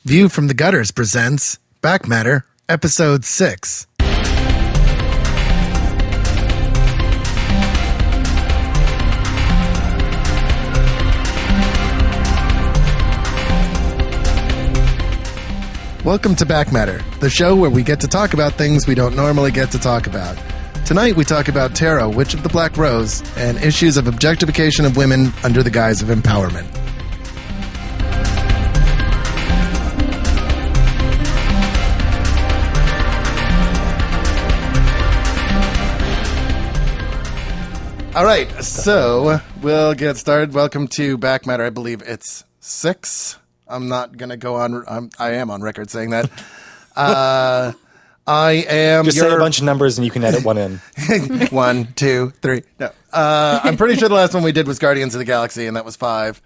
View from the Gutters presents Back Matter, Episode 6. Welcome to Back Matter, the show where we get to talk about things we don't normally get to talk about. Tonight we talk about Tarot, Witch of the Black Rose, and issues of objectification of women under the guise of empowerment. All right, so we'll get started. Welcome to Back Matter. I believe it's 6. I'm not going to go on. I am on record saying that. I am. Just say a bunch of numbers and you can edit one in. 1, 2, 3. No. I'm pretty sure the last one we did was Guardians of the Galaxy, and that was 5.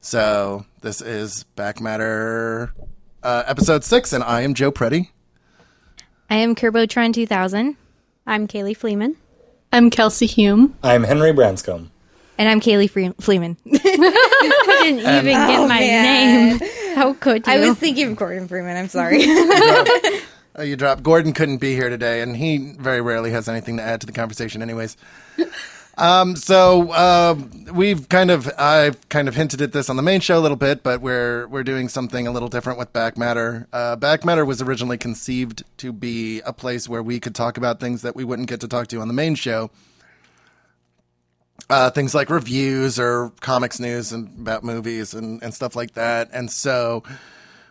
So this is Back Matter Episode 6, and I am Joe Preti. I am Kirbotron 2000. I'm Kayleigh Fleeman. I'm Kelsea Hume. I'm Henry Branscombe. And I'm Kayleigh Fleeman. You couldn't even get my name. How could you? I was thinking of Gordon Freeman. I'm sorry. You dropped. Gordon couldn't be here today, and he very rarely has anything to add to the conversation anyways. I've kind of hinted at this on the main show a little bit, but we're doing something a little different with Back Matter. Back Matter was originally conceived to be a place where we could talk about things that we wouldn't get to talk to on the main show. Things like reviews or comics news and about movies and stuff like that. And so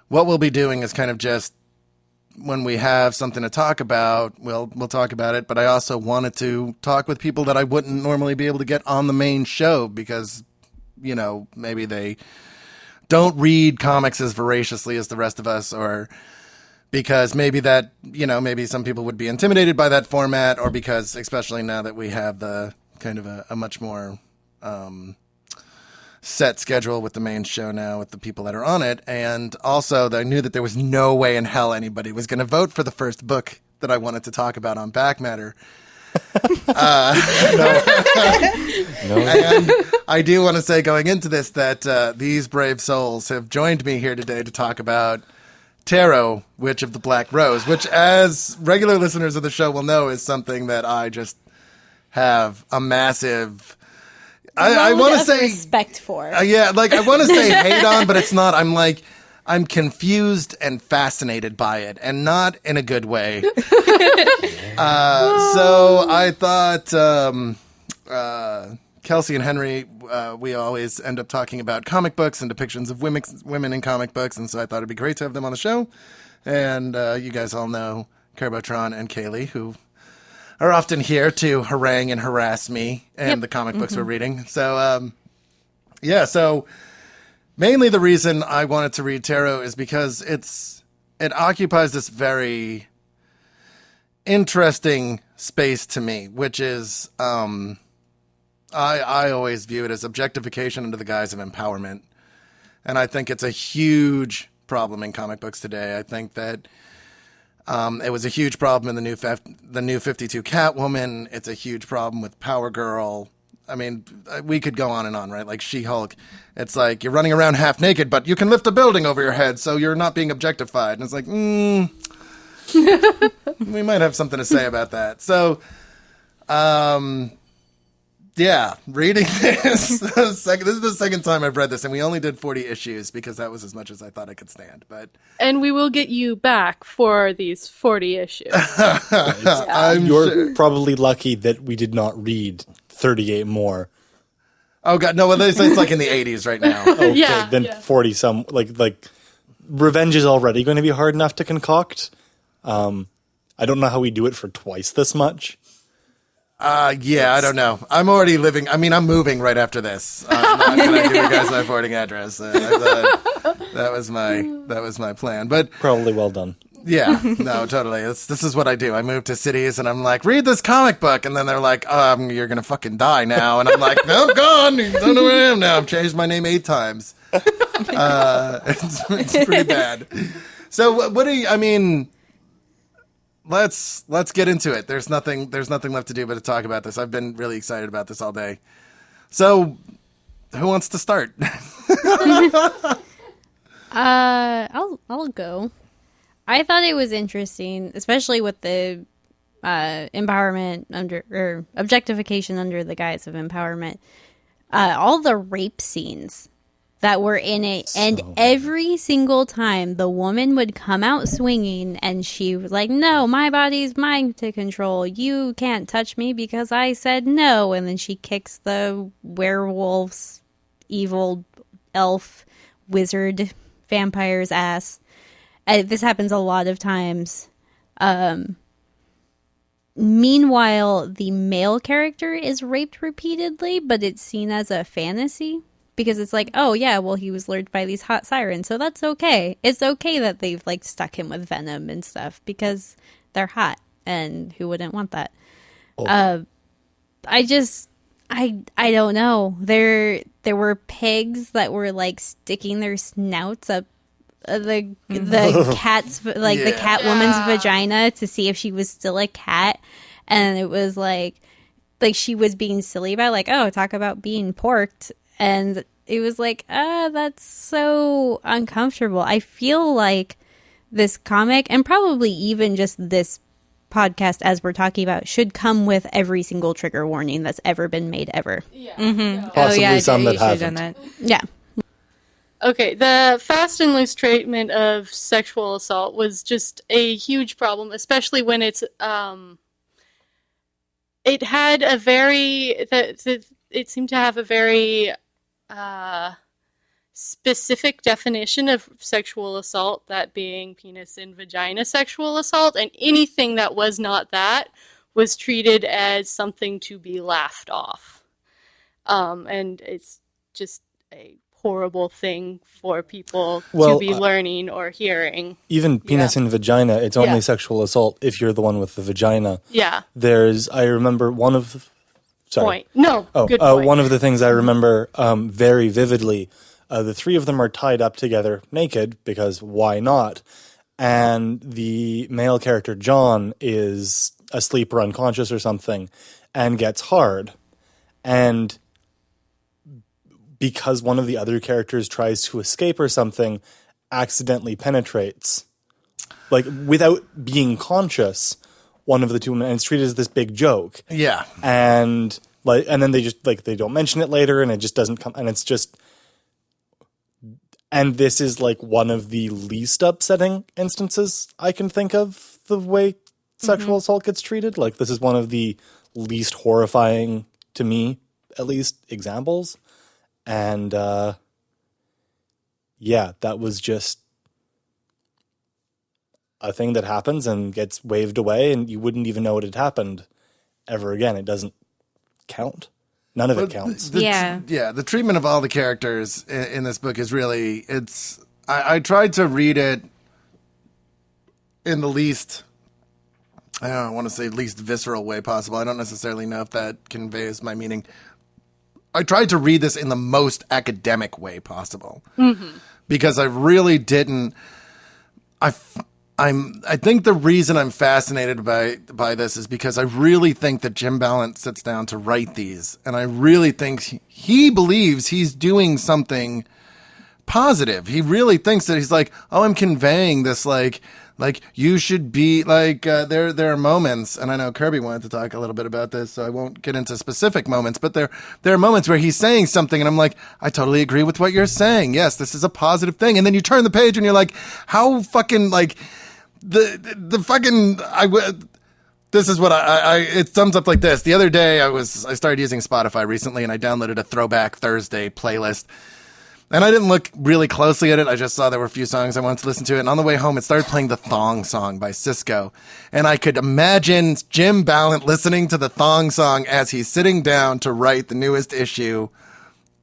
what we'll be doing is kind of just when we have something to talk about, we'll talk about it. But I also wanted to talk with people that I wouldn't normally be able to get on the main show because, you know, maybe they don't read comics as voraciously as the rest of us, or because maybe that, you know, maybe some people would be intimidated by that format, or because especially now that we have the kind of a much more set schedule with the main show now with the people that are on it. And also I knew that there was no way in hell anybody was going to vote for the first book that I wanted to talk about on Back Matter. No. And I do want to say going into this that these brave souls have joined me here today to talk about Tarot, Witch of the Black Rose, which, as regular listeners of the show will know, is something that I just have a massive, I want to say respect for. Yeah, like I want to say hate on, but it's not. I'm confused and fascinated by it, and not in a good way. So I thought Kelsea and Henry, we always end up talking about comic books and depictions of women in comic books, and so I thought it'd be great to have them on the show. And you guys all know Kirbotron and Kayleigh, who are often here to harangue and harass me and the comic books we're reading. So, so mainly the reason I wanted to read Tarot is because it occupies this very interesting space to me, which is, I always view it as objectification under the guise of empowerment. And I think it's a huge problem in comic books today. I think that it was a huge problem in the new 52 Catwoman. It's a huge problem with Power Girl. I mean, we could go on and on, right? Like She-Hulk. It's like you're running around half naked, but you can lift a building over your head, so you're not being objectified. And it's like, we might have something to say about that. So, yeah, reading this. This is the second time I've read this, and we only did 40 issues because that was as much as I thought I could stand. And we will get you back for these 40 issues. You're probably lucky that we did not read 38 more. Oh god, no! Well, it's like in the 80s right now. Okay, Yeah, then yeah. 40 some. Like Revenge is already going to be hard enough to concoct. I don't know how we do it for twice this much. Yeah, I don't know. I'm already living. I mean, I'm moving right after this. I'm not going to give you guys my forwarding address. That was my plan. But Probably well done. yeah, no, totally. This is what I do. I move to cities and I'm like, read this comic book, and then they're like, you're going to fucking die now, and I'm like, no, I'm gone. You don't know where I am now. I've changed my name 8 times. It's pretty bad. So what do you? I mean. Let's get into it. There's nothing left to do but to talk about this. I've been really excited about this all day. So, who wants to start? I'll go. I thought it was interesting, especially with the empowerment or objectification under the guise of empowerment. All the rape scenes that were in it, and every single time the woman would come out swinging, and she was like, "No, my body's mine to control. You can't touch me because I said no." And then she kicks the werewolf's evil elf wizard vampire's ass. This happens a lot of times. Meanwhile, the male character is raped repeatedly, but it's seen as a fantasy because it's like, oh yeah, well, he was lured by these hot sirens, so that's okay. It's okay that they've like stuck him with venom and stuff because they're hot, and who wouldn't want that? I don't know. There were pigs that were like sticking their snouts up the cat's the cat woman's vagina to see if she was still a cat, and it was like she was being silly about like, oh, talk about being porked, and it was like, that's so uncomfortable. I feel like this comic, and probably even just this podcast as we're talking about, should come with every single trigger warning that's ever been made ever. Possibly some that haven't. That. Yeah. Okay, the fast and loose treatment of sexual assault was just a huge problem, especially when it had a very it seemed to have a very specific definition of sexual assault, that being penis and vagina sexual assault, and anything that was not that was treated as something to be laughed off, and it's just a horrible thing for people to be learning or hearing. Even penis and vagina, it's only sexual assault if you're the one with the vagina. Yeah. I remember one of... Sorry. Good point. One of the things I remember very vividly, the three of them are tied up together naked, because why not? And the male character, John, is asleep or unconscious or something, and gets hard. And because one of the other characters tries to escape or something, accidentally penetrates. Like, without being conscious, one of the two, and it's treated as this big joke. Yeah. And then they just, like, they don't mention it later, and it just doesn't come, and it's just... And this is, like, one of the least upsetting instances I can think of the way sexual assault gets treated. Like, this is one of the least horrifying, to me, at least, examples. And, that was just a thing that happens and gets waved away, and you wouldn't even know it had happened ever again. It doesn't count. None of it counts. The treatment of all the characters in this book is really, I tried to read it in the least, I want to say least visceral way possible. I don't necessarily know if that conveys my meaning. I tried to read this in the most academic way possible, because I really didn't. I think the reason I'm fascinated by this is because I really think that Jim Balent sits down to write these, and I really think he believes he's doing something positive. He really thinks that he's like, oh, I'm conveying this like you should be like, there are moments, and I know Kirby wanted to talk a little bit about this, so I won't get into specific moments, but there are moments where he's saying something and I'm like, I totally agree with what you're saying. Yes, this is a positive thing. And then you turn the page and you're like, how fucking like the fucking, this is what it sums up like this. The other day I started using Spotify recently, and I downloaded a Throwback Thursday playlist. And I didn't look really closely at it. I just saw there were a few songs I wanted to listen to. And on the way home, it started playing the Thong Song by Cisco. And I could imagine Jim Balent listening to the Thong Song as he's sitting down to write the newest issue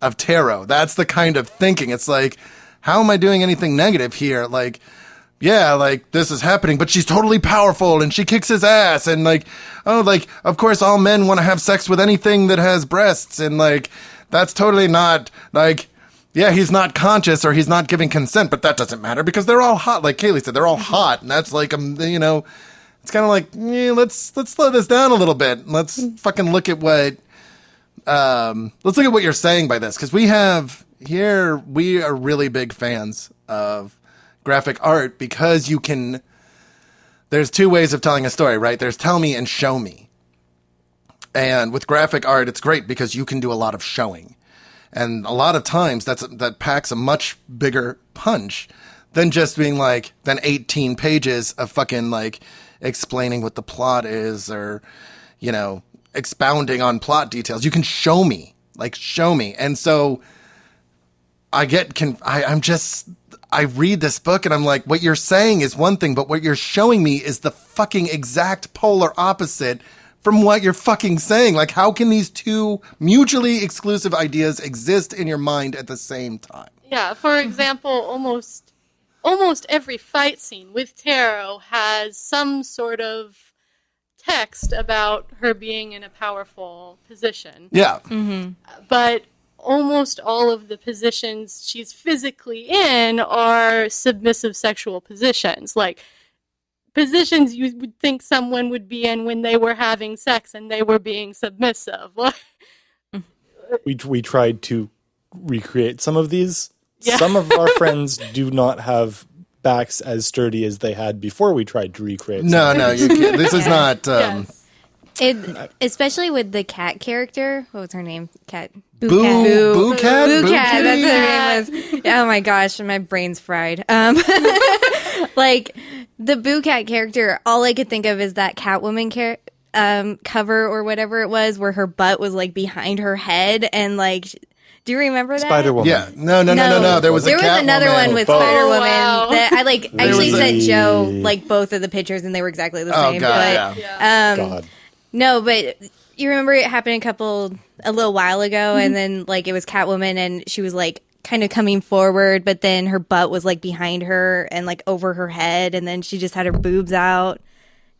of Tarot. That's the kind of thinking. It's like, how am I doing anything negative here? Like, yeah, like, this is happening, but she's totally powerful, and she kicks his ass, and like, oh, like, of course all men want to have sex with anything that has breasts, and like, that's totally not, like... Yeah, he's not conscious or he's not giving consent, but that doesn't matter because they're all hot. Like Kayleigh said, they're all hot, and that's like, it's kind of like, let's slow this down a little bit. Let's fucking look at what, let's look at what you're saying by this, because we are really big fans of graphic art because you can. There's two ways of telling a story, right? There's tell me and show me. And with graphic art, it's great because you can do a lot of showing. And a lot of times that packs a much bigger punch than just being like, than 18 pages of fucking like explaining what the plot is or, you know, expounding on plot details. You can show me, like show me. And so I read this book and I'm like, what you're saying is one thing, but what you're showing me is the fucking exact polar opposite from what you're fucking saying. Like, how can these two mutually exclusive ideas exist in your mind at the same time? Yeah, for example, almost every fight scene with Tarot has some sort of text about her being in a powerful position. Yeah. But almost all of the positions she's physically in are submissive sexual positions. Like, positions you would think someone would be in when they were having sex and they were being submissive. We tried to recreate some of these. Yeah. Some of our friends do not have backs as sturdy as they had before we tried to recreate some. No, you can't. This is not. Yes. Especially with the cat character. What was her name? Cat. Boo Boo Cat? Boo Boo Cat. Kitty? That's what her name was. Oh my gosh, my brain's fried. Like the Boo Cat character, all I could think of is that Catwoman cover or whatever it was, where her butt was like behind her head, and like, do you remember that? Spider-Woman. Yeah. No. There was another one with Both. Spider Woman wow. that I like. Actually was sent a- Joe like both of the pictures, and they were exactly the Oh same. god. but Yeah. God. no, but you remember it happened a little while ago, and then like it was Catwoman, and she was like kind of coming forward, but then her butt was like behind her and like over her head, and then she just had her boobs out.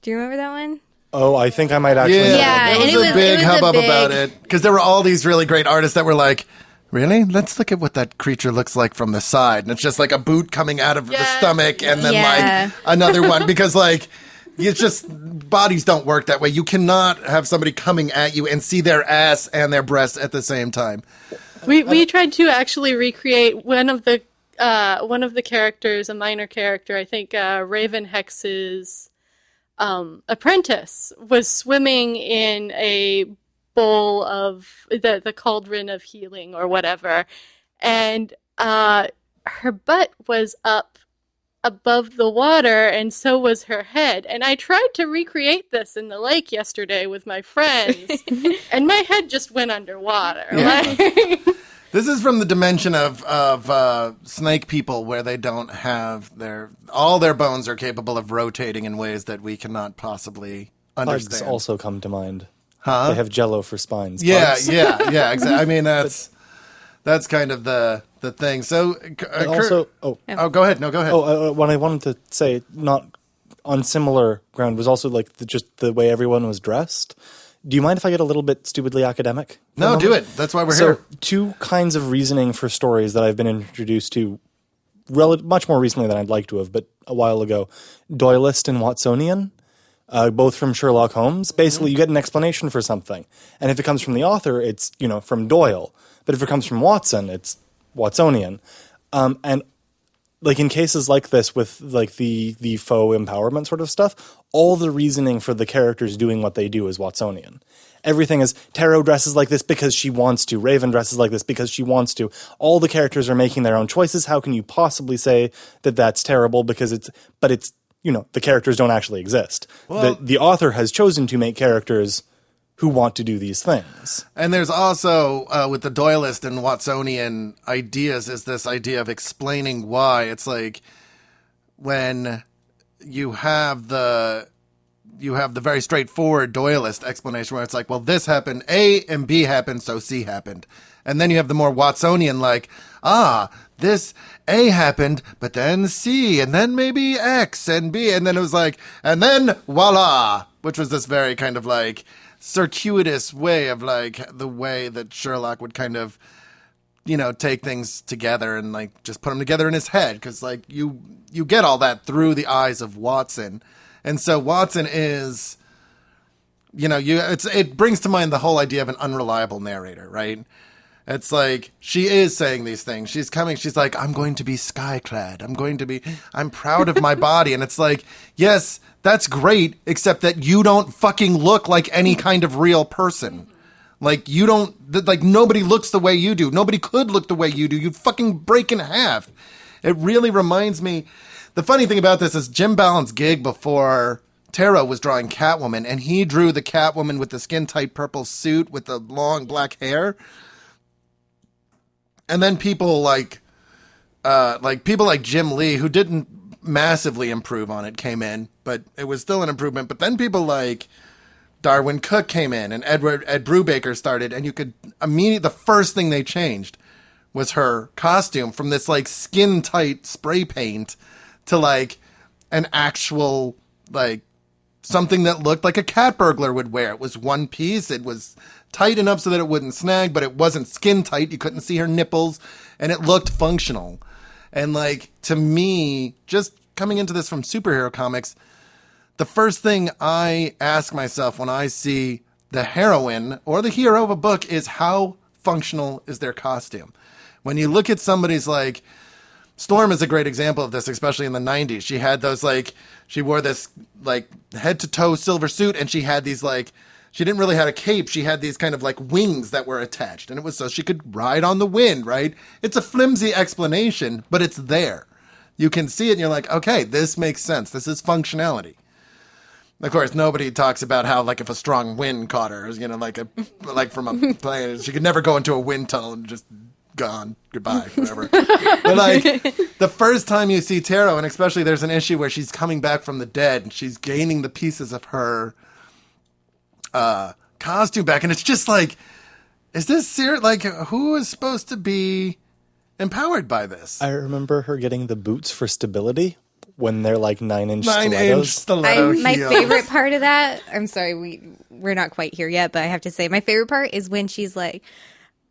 Do you remember that one? Oh, I think I might actually. Yeah. know Yeah, There and was it a was- big it was a hubbub big- about it because there were all these really great artists that were like, really? Let's look at what that creature looks like from the side. And it's just like a boot coming out of the Yes. stomach and then Yeah. like another one because like it's just bodies don't work that way. You cannot have somebody coming at you and see their ass and their breast at the same time. We tried to actually recreate one of the characters, a minor character, I think Raven Hex's apprentice was swimming in a bowl of the cauldron of healing or whatever, and her butt was up above the water, and so was her head. And I tried to recreate this in the lake yesterday with my friends, and my head just went underwater. Yeah. Like, This is from the dimension of snake people where they don't have all their bones are capable of rotating in ways that we cannot possibly Pugs understand. also come to mind. Huh? They have jello for spines. Yeah, Pugs. yeah, exactly. I mean, that's kind of the thing. So, And also, go ahead. No, go ahead. what I wanted to say, not on similar ground, was also like just the way everyone was dressed. Do you mind if I get a little bit stupidly academic? for a No, do moment? it. That's why we're So, here. two kinds of reasoning for stories that I've been introduced to much more recently than I'd like to have, but a while ago. Doyleist and Watsonian, both from Sherlock Holmes. Basically, you get an explanation for something. And if it comes from the author, it's, from Doyle. But if it comes from Watson, it's Watsonian. And like in cases like this with like the faux empowerment sort of stuff, all the reasoning for the characters doing what they do is Watsonian. Everything is Tarot dresses like this because she wants to. Raven dresses like this because she wants to. All the characters are making their own choices. How can you possibly say that that's terrible? Because it's the characters don't actually exist. Well- The author has chosen to make characters who want to do these things. And there's also, with the Doyleist and Watsonian ideas, is this idea of explaining why. It's like when you have the very straightforward Doyleist explanation where it's like, well, this happened, A and B happened, so C happened. And then you have the more Watsonian, like, this A happened, but then C, and then maybe X and B. And then it was like, and then voila, which was this very kind of like circuitous way of like the way that Sherlock would kind of, take things together and like just put them together in his head. Cause like you get all that through the eyes of Watson. And so Watson is, it brings to mind the whole idea of an unreliable narrator, right? It's like, she is saying these things. She's coming. She's like, I'm going to be sky-clad. I'm proud of my body. And it's like, yes, that's great, except that you don't fucking look like any kind of real person. Like, you don't, like, nobody looks the way you do. Nobody could look the way you do. You fucking break in half. It really reminds me, the funny thing about this is Jim Balent's gig before Tara was drawing Catwoman, and he drew the Catwoman with the skin-tight purple suit with the long black hair. And then people like Jim Lee, who didn't massively improve on it, came in, but it was still an improvement. But then people like Darwin Cook came in, and Ed Brubaker started, and you could immediately, the first thing they changed was her costume from this like skin tight spray paint to like an actual like something that looked like a cat burglar would wear. It was one piece. It was tight enough so that it wouldn't snag, but it wasn't skin tight. You couldn't see her nipples, and it looked functional. And like, to me, just coming into this from superhero comics, the first thing I ask myself when I see the heroine or the hero of a book is, how functional is their costume? When you look at somebody's like, Storm is a great example of this, especially in the 90s. She had those like, she wore this like head to toe silver suit, and she had these like, she didn't really have a cape. She had these kind of like wings that were attached, and it was so she could ride on the wind, right? It's a flimsy explanation, but it's there. You can see it and you're like, okay, this makes sense. This is functionality. Of course, nobody talks about how, like, if a strong wind caught her, you know, like from a plane, she could never go into a wind tunnel and just gone, goodbye, whatever. But like, the first time you see Taro, and especially there's an issue where she's coming back from the dead and she's gaining the pieces of her costume back, and it's just like, is this serious? Like, who is supposed to be empowered by this? I remember her getting the boots for stability when they're like 9-inch 9-inch stiletto My heels. favorite part of that, I'm sorry, we're not quite here yet, but I have to say, my favorite part is when she's like,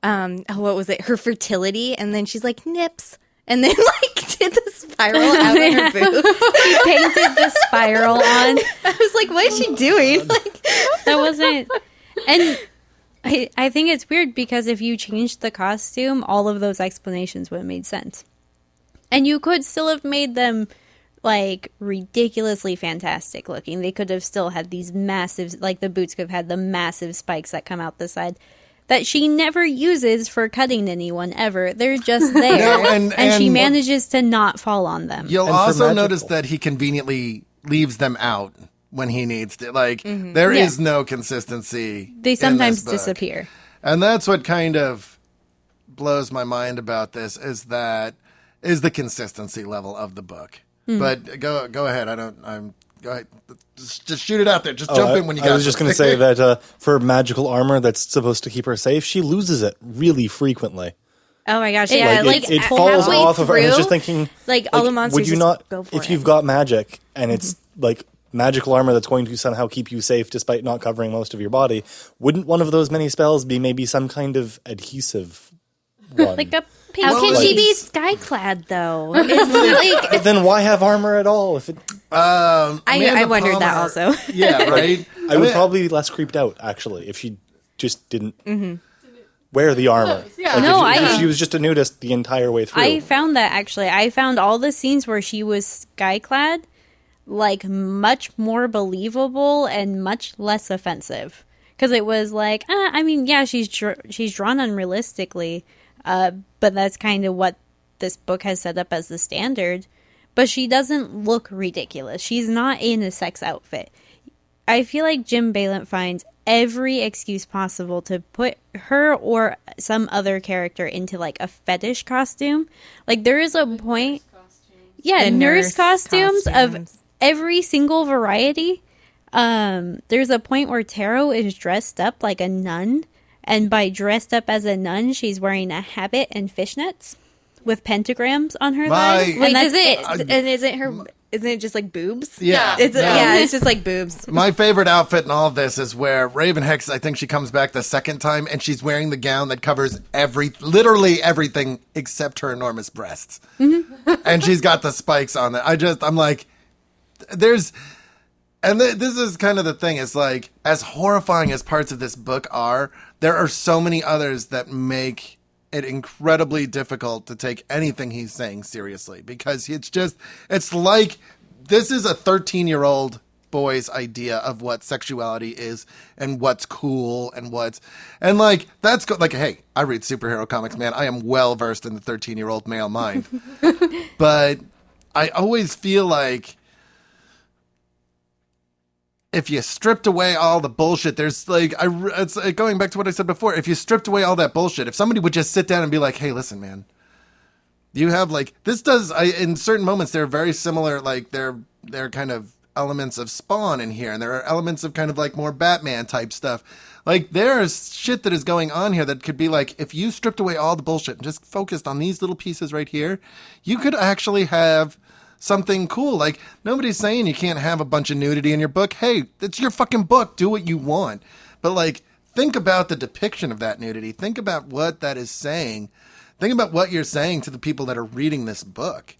what was it? Her fertility, and then she's like, nips. And then, like, did the spiral out in her boobs. She painted the spiral on. I was like, what is she doing? Like, That wasn't. And I think it's weird because if you changed the costume, all of those explanations would have made sense. And you could still have made them, like, ridiculously fantastic looking. They could have still had these massive, like, the boots could have had the massive spikes that come out the side that she never uses for cutting anyone ever. They're just there. No, and she manages to not fall on them. You'll And for also magical. notice that he conveniently leaves them out when he needs to. Like, there is no consistency. They in sometimes this book. disappear. And that's what kind of blows my mind about this, is the consistency level of the book. But go ahead. Go ahead. Just shoot it out there. Just jump in when you got I was just going to say that for magical armor that's supposed to keep her safe, she loses it really frequently. oh my gosh, Yeah, yeah. Like, Like, it falls halfway off of her, and it's through, just thinking, like, all the monsters would you just not, go for if it. you've got magic and it's like magical armor that's going to somehow keep you safe despite not covering most of your body, wouldn't one of those many spells be maybe some kind of adhesive one? Like a pink. How can Well, she like- be skyclad though? It's like, But then why have armor at all? If it, I wondered that also. Yeah, right. I would probably be less creeped out actually if she just didn't wear the armor. Yeah. Like, No, if she was just a nudist the entire way through. I found that actually. I found all the scenes where she was skyclad like much more believable and much less offensive. Because it was like, I mean, yeah, she's drawn unrealistically, but that's kind of what this book has set up as the standard. But she doesn't look ridiculous. She's not in a sex outfit. I feel like Jim Balent finds every excuse possible to put her or some other character into like a fetish costume. Like there is a point, yeah, The nurse nurse costumes of costumes. every single variety. There's a point where Taro is dressed up like a nun, and by dressed up as a nun, she's wearing a habit and fishnets with pentagrams on her legs. Wait, And does that's it? And isn't her? Isn't it just like boobs? Yeah. It's No. yeah, it's just like boobs. My favorite outfit in all of this is where Raven Hex, I think she comes back the second time, and she's wearing the gown that covers literally everything except her enormous breasts. And she's got the spikes on it. I'm like, this is kind of the thing. It's like, as horrifying as parts of this book are, there are so many others that make it incredibly difficult to take anything he's saying seriously, because it's like this is a 13-year-old boy's idea of what sexuality is and what's cool and like that's like, hey, I read superhero comics, man. I am well versed in the 13-year-old male mind. But I always feel like if you stripped away all the bullshit, there's like, it's going back to what I said before. If you stripped away all that bullshit, if somebody would just sit down and be like, hey, listen, man, you have like, in certain moments, they're very similar. Like they're kind of elements of Spawn in here, and there are elements of kind of like more Batman type stuff. Like there's shit that is going on here that could be like, if you stripped away all the bullshit and just focused on these little pieces right here, you could actually have something cool. Like nobody's saying you can't have a bunch of nudity in your book. Hey, it's your fucking book. Do what you want. But like, think about the depiction of that nudity. Think about what that is saying. Think about what you're saying to the people that are reading this book.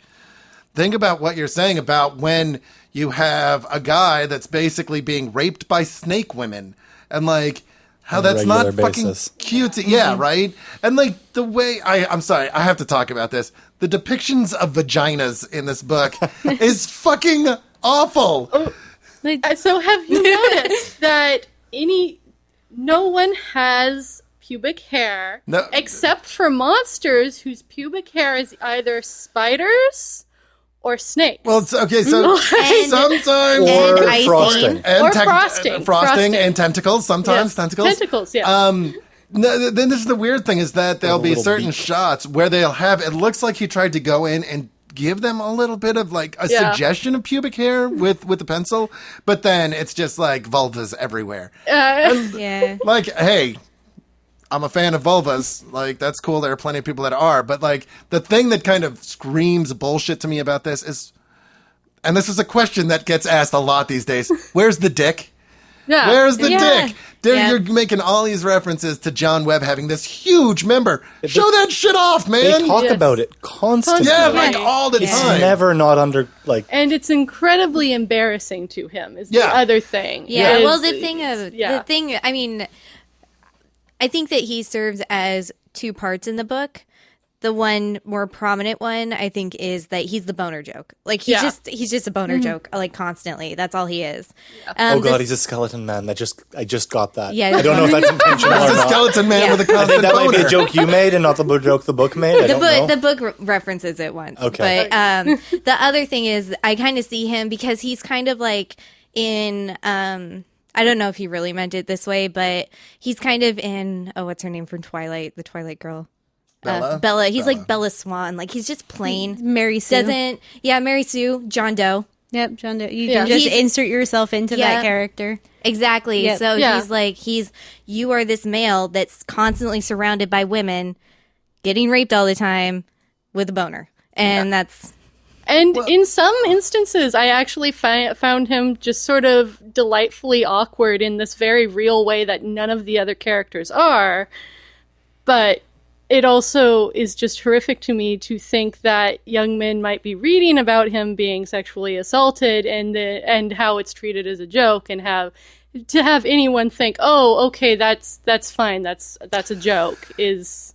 Think about what you're saying about when you have a guy that's basically being raped by snake women, and like how that's not fucking cute. Yeah, right? And like the way I'm sorry, I have to talk about this. The depictions of vaginas in this book is fucking awful. Oh, so have you noticed that no one has pubic hair except for monsters whose pubic hair is either spiders or snakes. Well, it's, okay, so sometimes frosting and tentacles. Sometimes tentacles. Tentacles, yeah. Then this is the weird thing, is that there'll be certain shots where they'll have, it looks like he tried to go in and give them a little bit of like a suggestion of pubic hair with the pencil, but then it's just like vulvas everywhere. Like, hey, I'm a fan of vulvas. Like, that's cool. There are plenty of people that are. But, like, the thing that kind of screams bullshit to me about this is, and this is a question that gets asked a lot these days, where's the dick? Yeah. Where's the dick? You're making all these references to John Webb having this huge member. Show that shit off, man. They talk about it constantly. Yeah, like all the time. It's never not under, like... And it's incredibly embarrassing to him, is the other thing. Yeah, well, I mean... I think that he serves as two parts in the book. The one more prominent one, I think, is that he's the boner joke. Like he's just a boner joke, like constantly. That's all he is. Oh god, he's a skeleton man. I just got that. Yeah, I don't know if that's intentional or not. He's a skeleton man with a constant boner. I think that might be a joke you made and not the joke the book made. The book references it once. Okay, but the other thing is, I kind of see him because he's kind of like in. I don't know if he really meant it this way, but he's kind of in, what's her name from Twilight? The Twilight girl. Bella. He's like Bella Swan. Like, he's just plain. Mary Sue. Mary Sue, John Doe. Yep, John Doe. You can just insert yourself into that character. Exactly. Yep. So he's like, you are this male that's constantly surrounded by women, getting raped all the time with a boner. And that's... And in some instances, I actually found him just sort of delightfully awkward in this very real way that none of the other characters are. But it also is just horrific to me to think that young men might be reading about him being sexually assaulted and how it's treated as a joke, and have anyone think, oh, okay, that's fine, that's a joke, is...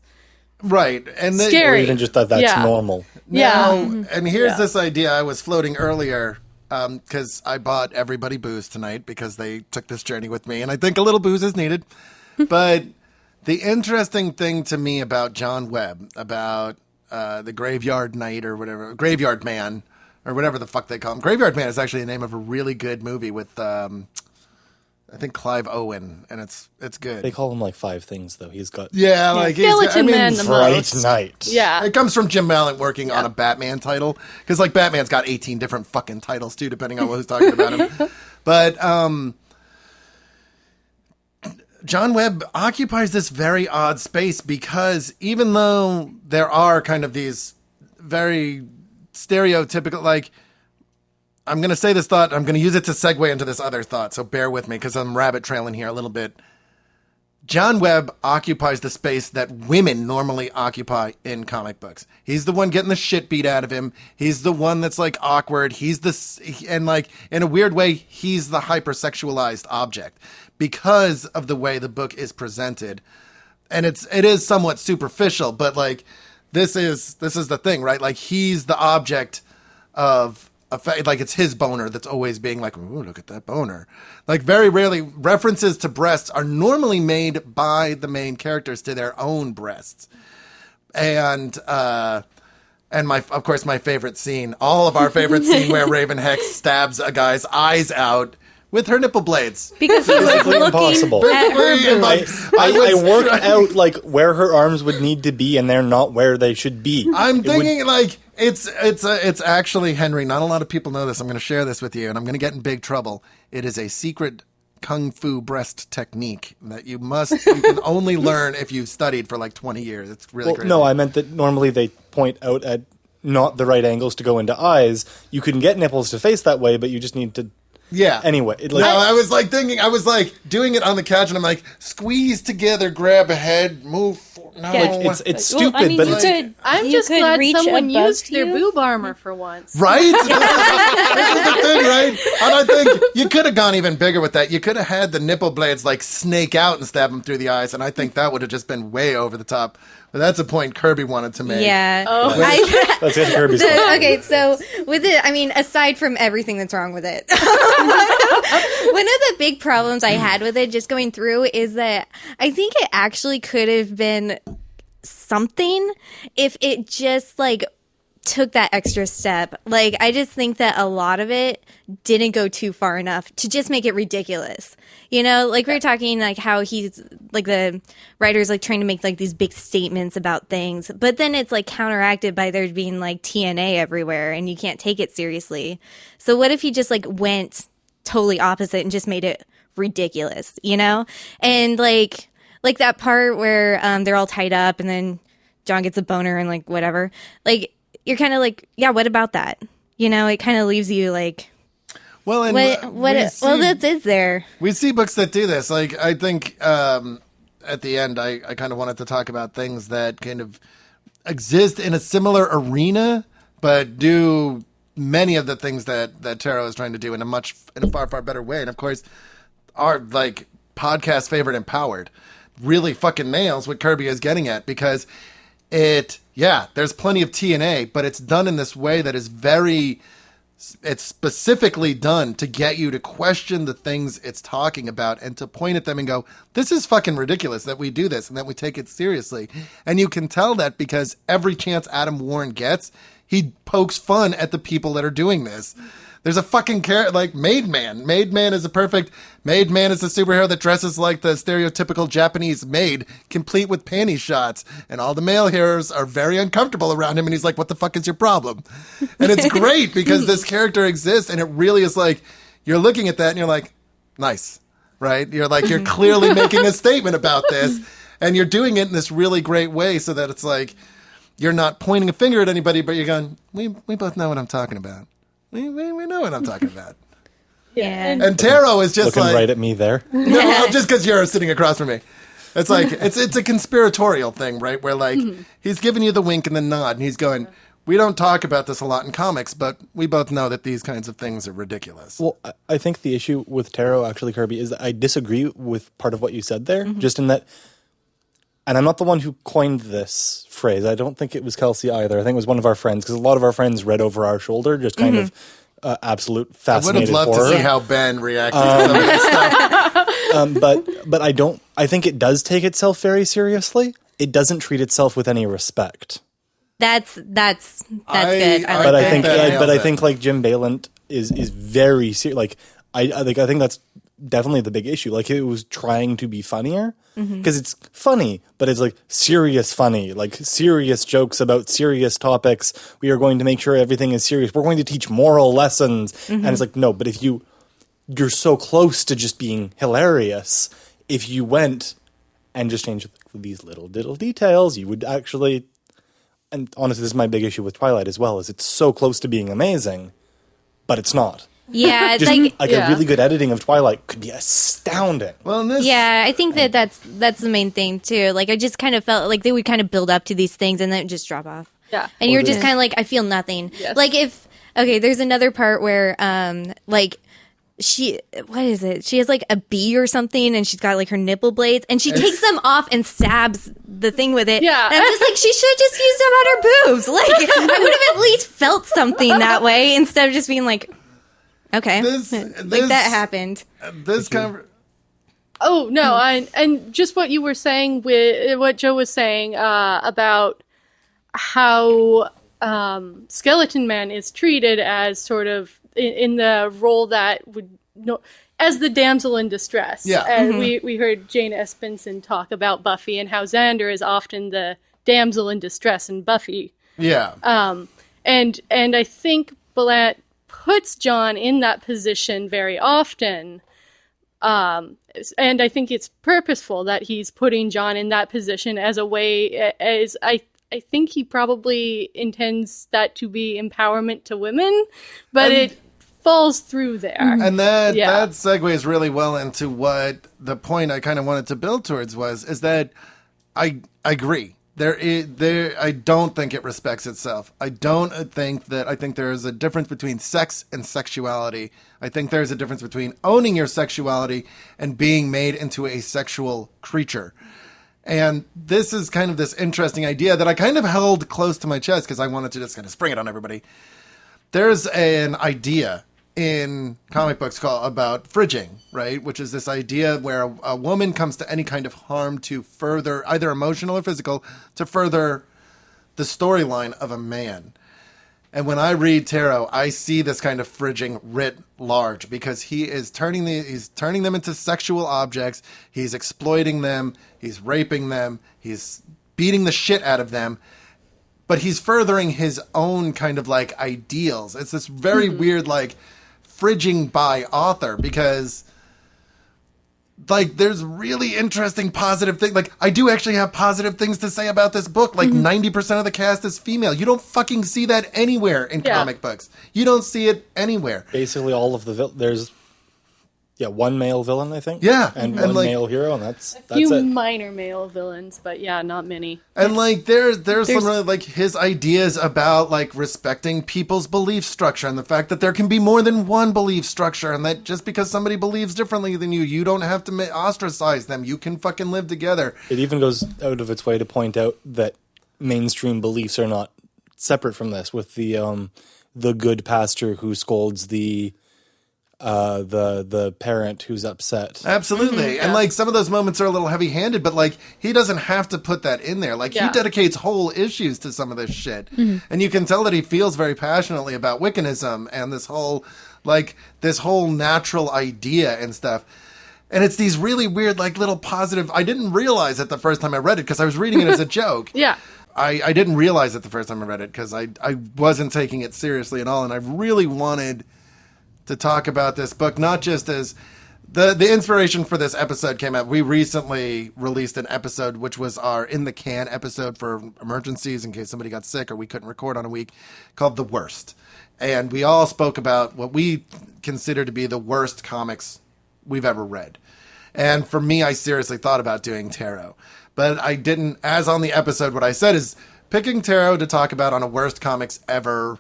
Right, and scary. Or even just that that's normal. Now, and here's this idea I was floating earlier, because I bought everybody booze tonight because they took this journey with me, and I think a little booze is needed. But the interesting thing to me about John Webb, about the Graveyard Knight or whatever, Graveyard Man, or whatever the fuck they call him. Graveyard Man is actually the name of a really good movie with... I think Clive Owen, and it's good. They call him like 5 things, though. He's got like Skeleton Man the Fright Night. Yeah, it comes from Jim Balent working on a Batman title, because like Batman's got 18 different fucking titles too, depending on who's talking about him. But John Webb occupies this very odd space, because even though there are kind of these very stereotypical, like, I'm going to say this thought, I'm going to use it to segue into this other thought, so bear with me, because I'm rabbit trailing here a little bit. John Webb occupies the space that women normally occupy in comic books. He's the one getting the shit beat out of him. He's the one that's, like, awkward. And, like, in a weird way, he's the hypersexualized object. Because of the way the book is presented, and it is somewhat superficial, but like this is the thing, right? Like he's the object of like it's his boner that's always being like, ooh, look at that boner. Like very rarely references to breasts are normally made by the main characters to their own breasts. And of course my favorite scene, all of our favorite scene where Raven Hex stabs a guy's eyes out with her nipple blades. Because he was Physically looking impossible. at her boobs. I worked out like where her arms would need to be, and they're not where they should be. I'm thinking like it's actually, Henry, not a lot of people know this. I'm going to share this with you, and I'm going to get in big trouble. It is a secret kung fu breast technique that you can only learn if you've studied for like 20 years. It's really crazy. No, I meant that normally they point out at not the right angles to go into eyes. You can get nipples to face that way, but you just need to. Yeah. Anyway. I was like doing it on the couch, and I'm like, squeeze together, grab a head, move forward. No. Yeah. It's stupid, but it's... I'm You just could glad reach someone above used their you. boob armor for once. Right? This is the thing, right? And I think you could have gone even bigger with that. You could have had the nipple blades like snake out and stab him through the eyes, and I think that would have just been way over the top. But that's a point Kirby wanted to make. Yeah. Oh. Let's get to Kirby's point. Okay, so with it, I mean, aside from everything that's wrong with it, one of the big problems I had with it just going through is that I think it actually could have been something if it just like took that extra step. Like, I just think that a lot of it didn't go too far enough to just make it ridiculous. You know, like we were talking like how he's like the writer's like trying to make like these big statements about things, but then it's like counteracted by there being like TNA everywhere and you can't take it seriously. So what if he just like went totally opposite and just made it ridiculous, you know? And like that part where they're all tied up and then John gets a boner and like whatever. Like you're kind of like, yeah, what about that? You know, it kind of leaves you like, Well, and that is there. We see books that do this. Like, I think at the end, I kind of wanted to talk about things that kind of exist in a similar arena, but do many of the things that Taro is trying to do in a far, far better way. And of course, our like podcast favorite, Empowered, really fucking nails what Kirby is getting at, because there's plenty of TNA, but it's done in this way that is it's specifically done to get you to question the things it's talking about and to point at them and go, this is fucking ridiculous that we do this and that we take it seriously. And you can tell that because every chance Adam Warren gets, he pokes fun at the people that are doing this. There's a fucking like Maid Man. Maid Man is a superhero that dresses like the stereotypical Japanese maid, complete with panty shots. And all the male heroes are very uncomfortable around him. And he's like, what the fuck is your problem? And it's great because this character exists. And it really is like, you're looking at that and you're like, nice, right? You're like, you're clearly making a statement about this. And you're doing it in this really great way so that it's like, you're not pointing a finger at anybody, but you're going, we both know what I'm talking about. We know what I'm talking about. Yeah. And Taro is just Looking like... right at me there. No, just because you're sitting across from me. It's like, it's a conspiratorial thing, right? Where like, he's giving you the wink and the nod, and he's going, we don't talk about this a lot in comics, but we both know that these kinds of things are ridiculous. Well, I think the issue with Taro, actually, Kirby, is that I disagree with part of what you said there, just in that, and I'm not the one who coined this phrase. I don't think it was Kelsea either. I think it was one of our friends, because a lot of our friends read over our shoulder, just kind of absolute fascinated I would have loved horror. to see how Ben reacted to some of this stuff. But I think it does take itself very seriously. It doesn't treat itself with any respect. That's good. I think like Jim Balent is very serious. Like I think that's definitely the big issue. Like it was trying to be funnier because it's funny, but it's like serious funny, like serious jokes about serious topics. We are going to make sure everything is serious. We're going to teach moral lessons, and it's like no. But if you're so close to just being hilarious, if you went and just changed these little details, you would actually. And honestly, this is my big issue with Twilight as well, is it's so close to being amazing, but it's not. Yeah, Just a really good editing of Twilight could be astounding. Well, I think that's the main thing too. Like I just kind of felt like they would kind of build up to these things and then just drop off. Yeah. And you're just kind of like, I feel nothing. Yes. Like there's another part where like what is it? She has like a bee or something, and she's got like her nipple blades, and she takes them off and stabs the thing with it. Yeah. And I'm just like, she should have just used them on her boobs. Like, I would have at least felt something that way instead of just being like, okay, like that happened. Oh no, and just what you were saying with what Joe was saying about how Skeleton Man is treated as sort of in the role that would as the damsel in distress. Yeah. And we heard Jane Espenson talk about Buffy and how Xander is often the damsel in distress in Buffy. Yeah. And I think Balent puts John in that position very often. And I think it's purposeful that he's putting John in that position as a way, as I think he probably intends that to be empowerment to women, but it falls through there. And that segues really well into what the point I kind of wanted to build towards is that I agree. I don't think it respects itself. I think there is a difference between sex and sexuality. I think there's a difference between owning your sexuality and being made into a sexual creature. And this is kind of this interesting idea that I kind of held close to my chest because I wanted to just kind of spring it on everybody. There's an idea in comic books about fridging, right? Which is this idea where a woman comes to any kind of harm to further, either emotional or physical, to further the storyline of a man. And when I read Tarot, I see this kind of fridging writ large because he's turning them into sexual objects. He's exploiting them. He's raping them. He's beating the shit out of them. But he's furthering his own kind of like ideals. It's this very weird like fridging by author because like there's really interesting positive things. Like I do actually have positive things to say about this book. Like 90% of the cast is female. You don't fucking see that anywhere in comic books. You don't see it anywhere. Basically all of there's one male villain, I think. Yeah. And one like, male hero, and that's a few it. minor male villains, but yeah, not many. And like there's some really like his ideas about like respecting people's belief structure and the fact that there can be more than one belief structure and that just because somebody believes differently than you don't have to ostracize them. You can fucking live together. It even goes out of its way to point out that mainstream beliefs are not separate from this, with the good pastor who scolds the parent who's upset. Absolutely. And like some of those moments are a little heavy-handed, but like he doesn't have to put that in there. Like he dedicates whole issues to some of this shit. And you can tell that he feels very passionately about Wiccanism and this whole natural idea and stuff. And it's these really weird like little positive. I didn't realize it the first time I read it because I was reading it as a joke. Yeah. I didn't realize it the first time I read it because I wasn't taking it seriously at all, and I really wanted to talk about this book, not just as the inspiration for this episode came out. We recently released an episode, which was our in the can episode for emergencies in case somebody got sick or we couldn't record on a week, called The Worst. And we all spoke about what we consider to be the worst comics we've ever read. And for me, I seriously thought about doing Tarot, but I didn't. As on the episode, what I said is picking Tarot to talk about on a worst comics ever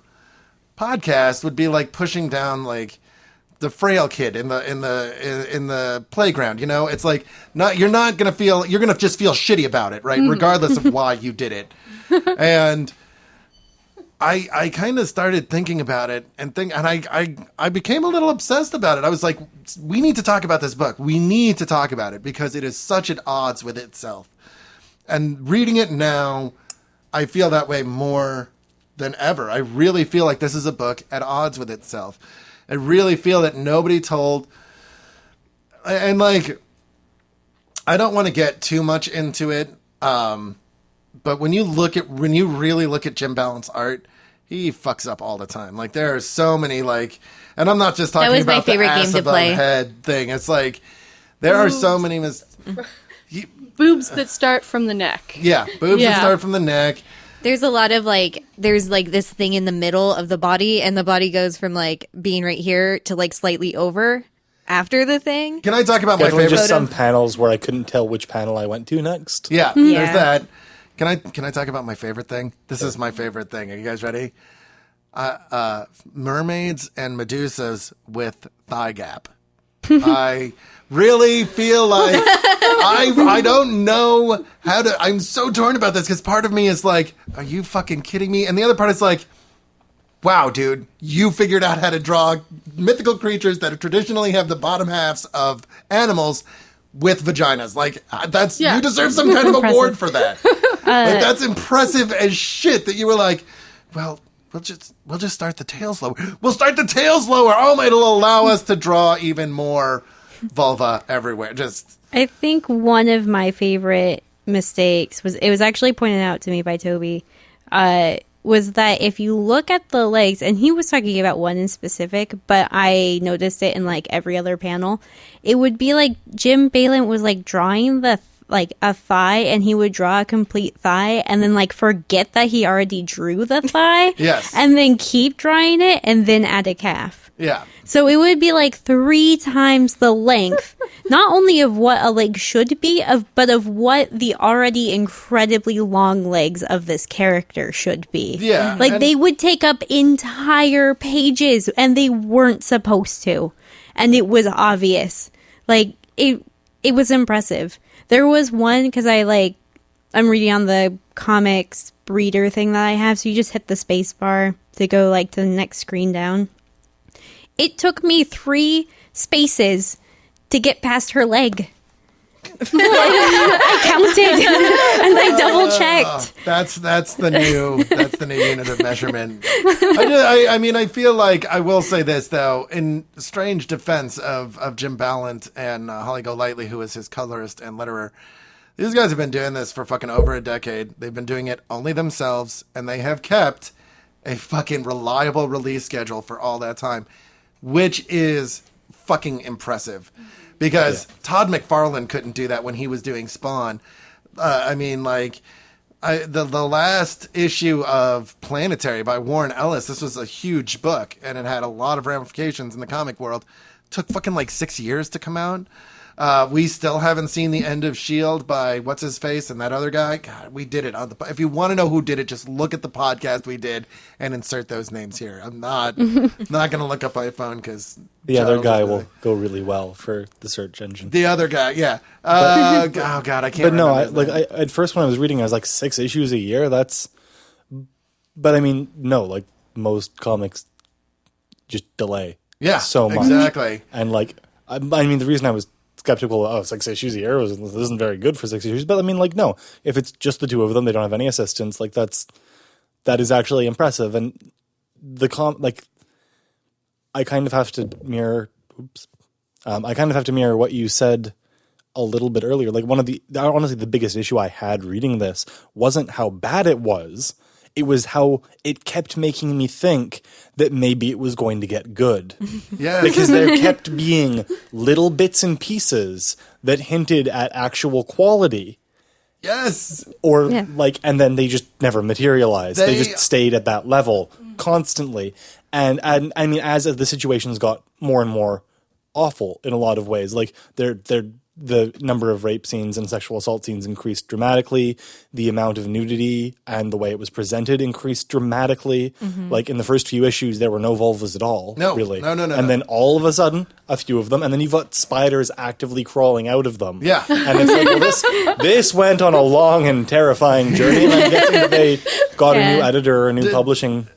podcast would be like pushing down like the frail kid in the playground. You know, it's like you're gonna just feel shitty about it, right? Regardless of why you did it. And I kind of started thinking about it and I became a little obsessed about it. I was like, we need to talk about this book. We need to talk about it because it is such at odds with itself. And reading it now, I feel that way more than ever. I really feel like this is a book at odds with itself. I really feel that nobody told, and like, I don't want to get too much into it, but when you really look at Jim Balent's art, he fucks up all the time. Like there are so many like, and I'm not just talking about my favorite the ass game to above play. Head thing. It's like there are so many boobs that start from the neck. Yeah, boobs that start from the neck. There's a lot of like, there's like this thing in the middle of the body, and the body goes from like being right here to like slightly over after the thing. Can I talk about my Definitely favorite? just some panels where I couldn't tell which panel I went to next. Yeah, there's that. Can I talk about my favorite thing? This is my favorite thing. Are you guys ready? mermaids and Medusas with thigh gap. I really feel like I don't know how to. I'm so torn about this because part of me is like, are you fucking kidding me? And the other part is like, wow, dude, you figured out how to draw mythical creatures that traditionally have the bottom halves of animals with vaginas. Like, you deserve some kind of award for that. Like, that's impressive as shit that you were like, well, we'll just start the tails lower. We'll start the tails lower. Oh, it'll allow us to draw even more vulva everywhere. I think one of my favorite mistakes was, it was actually pointed out to me by Toby, was that if you look at the legs, and he was talking about one in specific, but I noticed it in like every other panel, it would be like Jim Balent was like drawing like a thigh, and he would draw a complete thigh and then like forget that he already drew the thigh. Yes. And then keep drawing it and then add a calf. Yeah. So it would be like 3 times the length, not only of what a leg should be, but of what the already incredibly long legs of this character should be. Yeah. Like, they would take up entire pages, and they weren't supposed to. And it was obvious. Like, it was impressive. There was one, because I'm reading on the comics reader thing that I have, so you just hit the space bar to go like to the next screen down. It took me 3 spaces to get past her leg. I counted and I double checked. That's the new unit of measurement. I feel like I will say this though, in strange defense of Jim Balent and Holly Golightly, who is his colorist and letterer. These guys have been doing this for fucking over a decade. They've been doing it only themselves, and they have kept a fucking reliable release schedule for all that time, which is fucking impressive. Because Todd McFarlane couldn't do that when he was doing Spawn. The last issue of Planetary by Warren Ellis, this was a huge book, and it had a lot of ramifications in the comic world. It took fucking like 6 years to come out. We still haven't seen the end of S.H.I.E.L.D. by what's-his-face and that other guy. God, we did it on the... If you want to know who did it, just look at the podcast we did and insert those names here. I'm not going to look up my phone because... The other guy will go really well for the search engine. The other guy, yeah. Oh, God, I can't remember. But no, at first when I was reading, I was like, 6 issues a year? That's... But I mean, no, like, most comics just delay so much. Exactly. And like, I mean, the reason I was skeptical, 6 issues a year this isn't very good for 6 issues, but I mean, like, no, if it's just the two of them, they don't have any assistants, like, that is actually impressive. And I kind of have to mirror what you said a little bit earlier. Like, honestly, the biggest issue I had reading this wasn't how bad it was. It was how it kept making me think that maybe it was going to get good. Yeah. Because there kept being little bits and pieces that hinted at actual quality. Yes. And then they just never materialized. They just stayed at that level constantly. And I mean, as the situations got more and more awful in a lot of ways, like the number of rape scenes and sexual assault scenes increased dramatically. The amount of nudity and the way it was presented increased dramatically. Mm-hmm. Like in the first few issues, there were no vulvas at all. No, really. No. And then all of a sudden, a few of them, and then you've got spiders actively crawling out of them. Yeah. And it's like, well, this went on a long and terrifying journey, and I'm guessing that they got a new editor or a new publishing.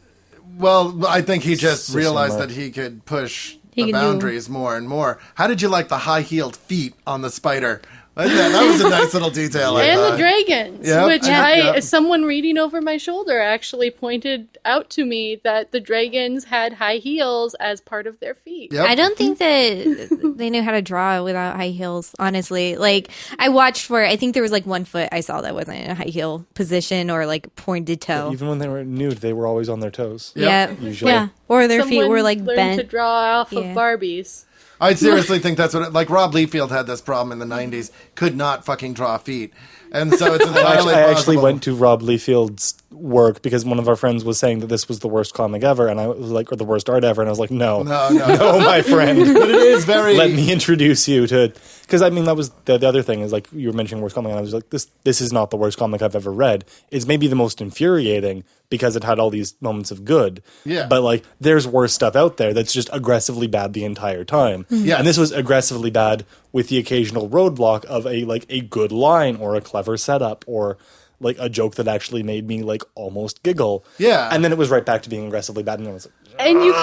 Well, I think he just realized that he could push the boundaries more and more. How did you like the high-heeled feet on the spider? That was a nice little detail. And the dragons, yep. Someone reading over my shoulder actually pointed out to me that the dragons had high heels as part of their feet. Yep. I don't think that they knew how to draw without high heels, honestly. Like, I watched I think there was like 1 foot I saw that wasn't in a high heel position or like pointed toe. Even when they were nude, they were always on their toes. Yep. Usually. Yeah. Or their feet were like learned bent. to draw off of Barbies. I seriously think that's what Rob Liefeld had this problem in the 90s. Could not fucking draw feet. And so it's entirely I actually possible. went to Rob Liefeld's work because one of our friends was saying that this was the worst comic ever, and I was like, or the worst art ever, and I was like, no, my friend. But it is very... Let me introduce you to... Because, I mean, that was the other thing, is like, you were mentioning worst comic, and I was like, this is not the worst comic I've ever read. It's maybe the most infuriating, because it had all these moments of good. Yeah. But like, there's worse stuff out there that's just aggressively bad the entire time. Yes. And this was aggressively bad with the occasional roadblock of a good line or a clever setup or like a joke that actually made me like almost giggle. Yeah. And then it was right back to being aggressively bad, and I was like, And you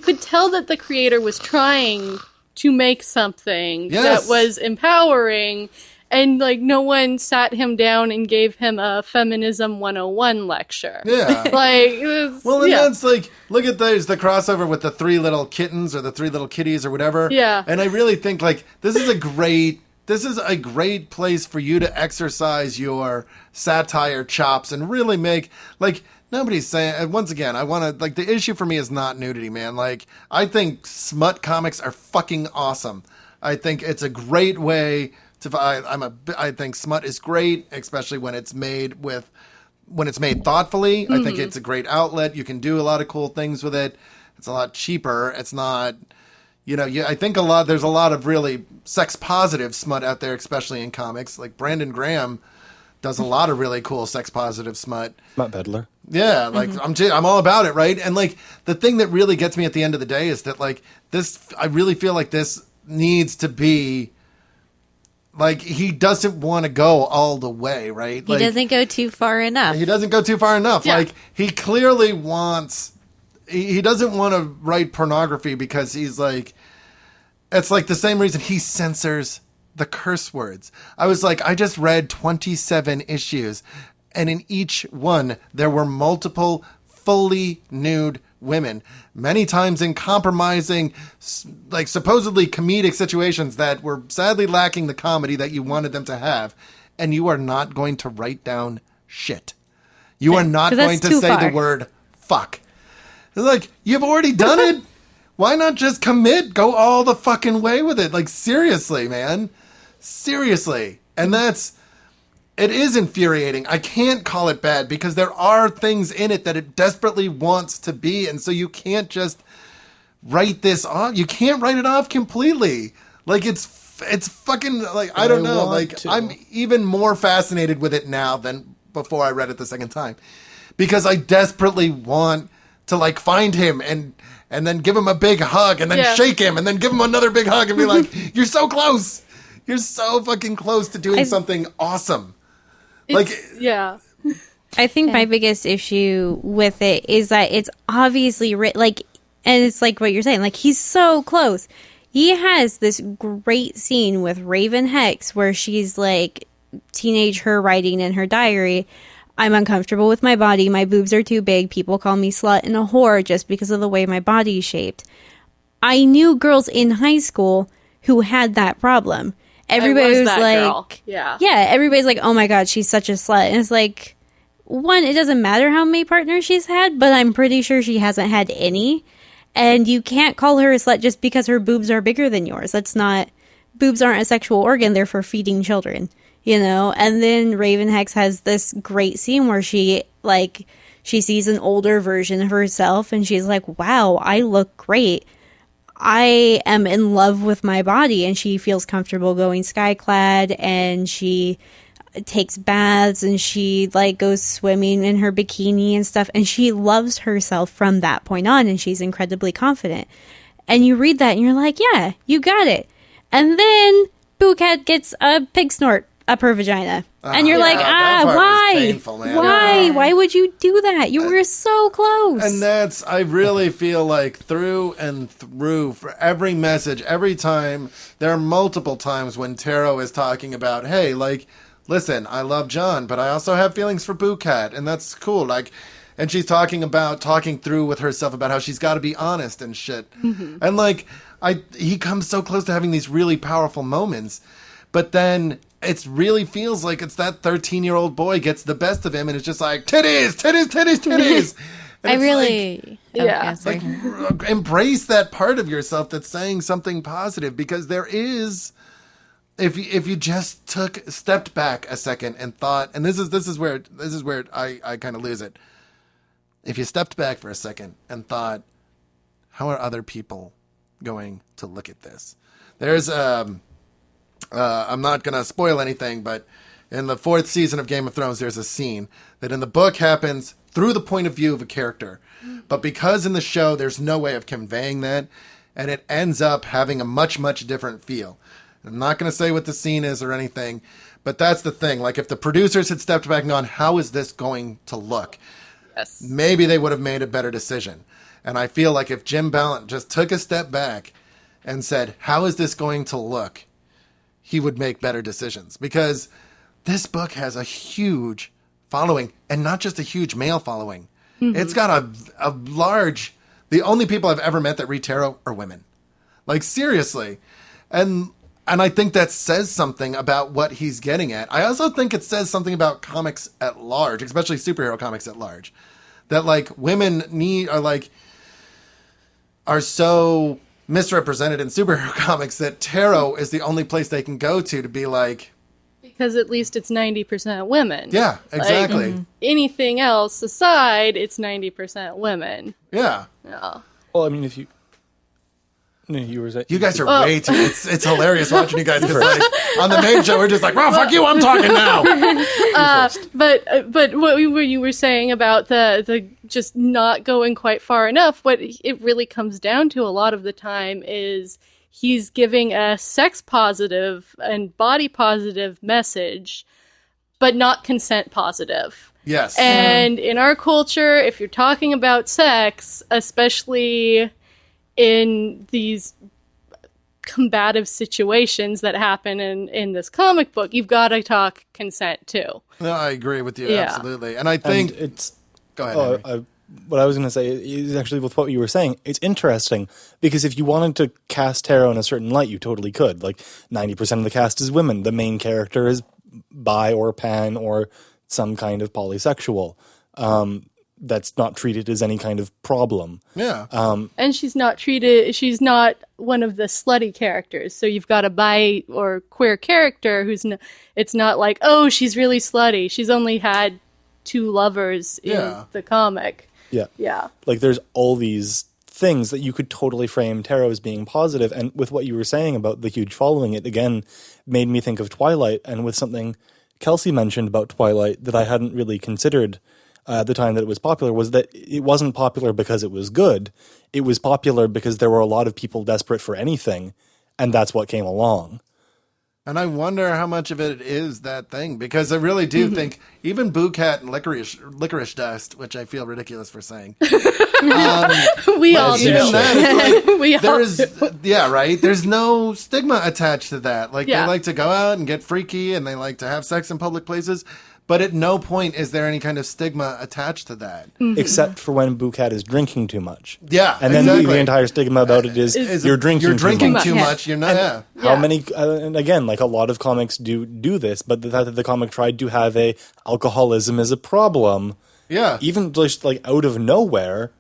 could tell that the creator was trying to make something Yes. that was empowering, and like no one sat him down and gave him a feminism 101 lecture. Yeah. Like, it was, Well, and yeah. that's like, look at the crossover with the 3 little kittens or the 3 little kitties or whatever. Yeah. And I really think like this is a great place for you to exercise your satire chops and really make like nobody's saying. And once again, I want to like the issue for me is not nudity, man. Like I think smut comics are fucking awesome. I think it's a great way to. I think smut is great, especially when it's made thoughtfully. I think it's a great outlet. You can do a lot of cool things with it. It's a lot cheaper. It's not. I think there's a lot of really sex positive smut out there, especially in comics. Like Brandon Graham does a lot of really cool sex positive smut. Matt Bedler. Yeah, like I'm all about it, right? And like the thing that really gets me at the end of the day is that like this, I really feel like this needs to be like he doesn't want to go all the way, right? He doesn't go too far enough. He doesn't go too far enough. Yeah. Like he clearly wants. He doesn't want to write pornography because he's like. It's like the same reason he censors the curse words. I was like, I just read 27 issues, and in each one there were multiple fully nude women, many times in compromising, like supposedly comedic situations that were sadly lacking the comedy that you wanted them to have, and you are not going to write down shit. You are not going to say the word fuck. It's like, you've already done it. Why not just commit? Go all the fucking way with it. Like, seriously, man. Seriously. And it is infuriating. I can't call it bad because there are things in it that it desperately wants to be. And so you can't just write this off. You can't write it off completely. Like, it's fucking, like, I don't know. Like, I'm even more fascinated with it now than before I read it the second time. Because I desperately want to, like, find him and then give him a big hug, and then shake him, and then give him another big hug, and be like, you're so close. You're so fucking close to doing something awesome. Yeah. I think my biggest issue with it is that it's obviously like, and it's like what you're saying, like he's so close. He has this great scene with Raven Hex where she's like teenage her writing in her diary, I'm uncomfortable with my body. My boobs are too big. People call me slut and a whore just because of the way my body's shaped. I knew girls in high school who had that problem. Everybody was like, girl. Yeah, everybody's like, oh my God, she's such a slut. And it's like, one, it doesn't matter how many partners she's had, but I'm pretty sure she hasn't had any. And you can't call her a slut just because her boobs are bigger than yours. Boobs aren't a sexual organ. They're for feeding children. And then Raven Hex has this great scene where she sees an older version of herself and she's like, wow, I look great. I am in love with my body. And she feels comfortable going skyclad, and she takes baths, and she goes swimming in her bikini and stuff. And she loves herself from that point on, and she's incredibly confident. And you read that and you're like, yeah, you got it. And then Boocat gets a pig snort up her vagina. And you're like, why? Painful, man. Why? Yeah. Why would you do that? You were so close. And I really feel like through and through for every message, every time, there are multiple times when Taro is talking about, hey, listen, I love John, but I also have feelings for Boocat, and that's cool. And she's talking through with herself about how she's got to be honest and shit. Mm-hmm. And he comes so close to having these really powerful moments, but then it really feels like it's that 13-year-old boy gets the best of him, and it's just like, titties, titties, titties, titties. Embrace that part of yourself that's saying something positive, because there is, if you just stepped back a second and thought, and this is where I kind of lose it. If you stepped back for a second and thought, how are other people going to look at this? There's I'm not going to spoil anything, but in the 4th season of Game of Thrones, there's a scene that in the book happens through the point of view of a character. But because in the show there's no way of conveying that, and it ends up having a much, much different feel. I'm not going to say what the scene is or anything, but that's the thing. Like, if the producers had stepped back and gone, how is this going to look? Yes. Maybe they would have made a better decision. And I feel like if Jim Balent just took a step back and said, how is this going to look? He would make better decisions. Because this book has a huge following, and not just a huge male following. It's got a large... The only people I've ever met that read tarot are women. Like, seriously. And I think that says something about what he's getting at. I also think it says something about comics at large, especially superhero comics at large. That, like, women are so misrepresented in superhero comics that tarot is the only place they can go to be like... Because at least it's 90% women. Yeah, exactly. Like, anything else aside, it's 90% women. Yeah. Yeah. Well, I mean, if you... No, you were saying... You guys are way too... It's hilarious watching you guys, because like, on the main show, we're just like, well, fuck you, I'm talking now. But what you were saying about the just not going quite far enough, what it really comes down to a lot of the time is he's giving a sex positive and body positive message, but not consent positive. Yes. And in our culture, if you're talking about sex, especially in these combative situations that happen in this comic book, you've got to talk consent too. No, I agree with you, Yeah. absolutely. And I think... Go ahead, Henry. What I was going to say is actually with what you were saying, it's interesting because if you wanted to cast tarot in a certain light, you totally could. Like 90% of the cast is women. The main character is bi or pan or some kind of polysexual. That's not treated as any kind of problem. Yeah. And she's not one of the slutty characters. So you've got a bi or queer character it's not like, oh, she's really slutty. She's only had 2 lovers in the comic. Yeah. Yeah. Like there's all these things that you could totally frame tarot as being positive. And with what you were saying about the huge following, it again made me think of Twilight, and with something Kelsea mentioned about Twilight that I hadn't really considered at the time that it was popular, was that it wasn't popular because it was good. It was popular because there were a lot of people desperate for anything, and that's what came along. And I wonder how much of it is that thing, because I really do think even Boo Cat and Licorice Dust, which I feel ridiculous for saying. We all do. Even that, it's like, We all do. Yeah, right? There's no stigma attached to that. Like, Yeah. they like to go out and get freaky, and they like to have sex in public places. But at no point is there any kind of stigma attached to that. Except for when Boo Cat is drinking too much. Yeah, And then exactly. the entire stigma about it is you're drinking too much. You're not. Yeah. How many, and again, like a lot of comics do this, but the fact that the comic tried to have alcoholism is a problem, Yeah. even just like out of nowhere,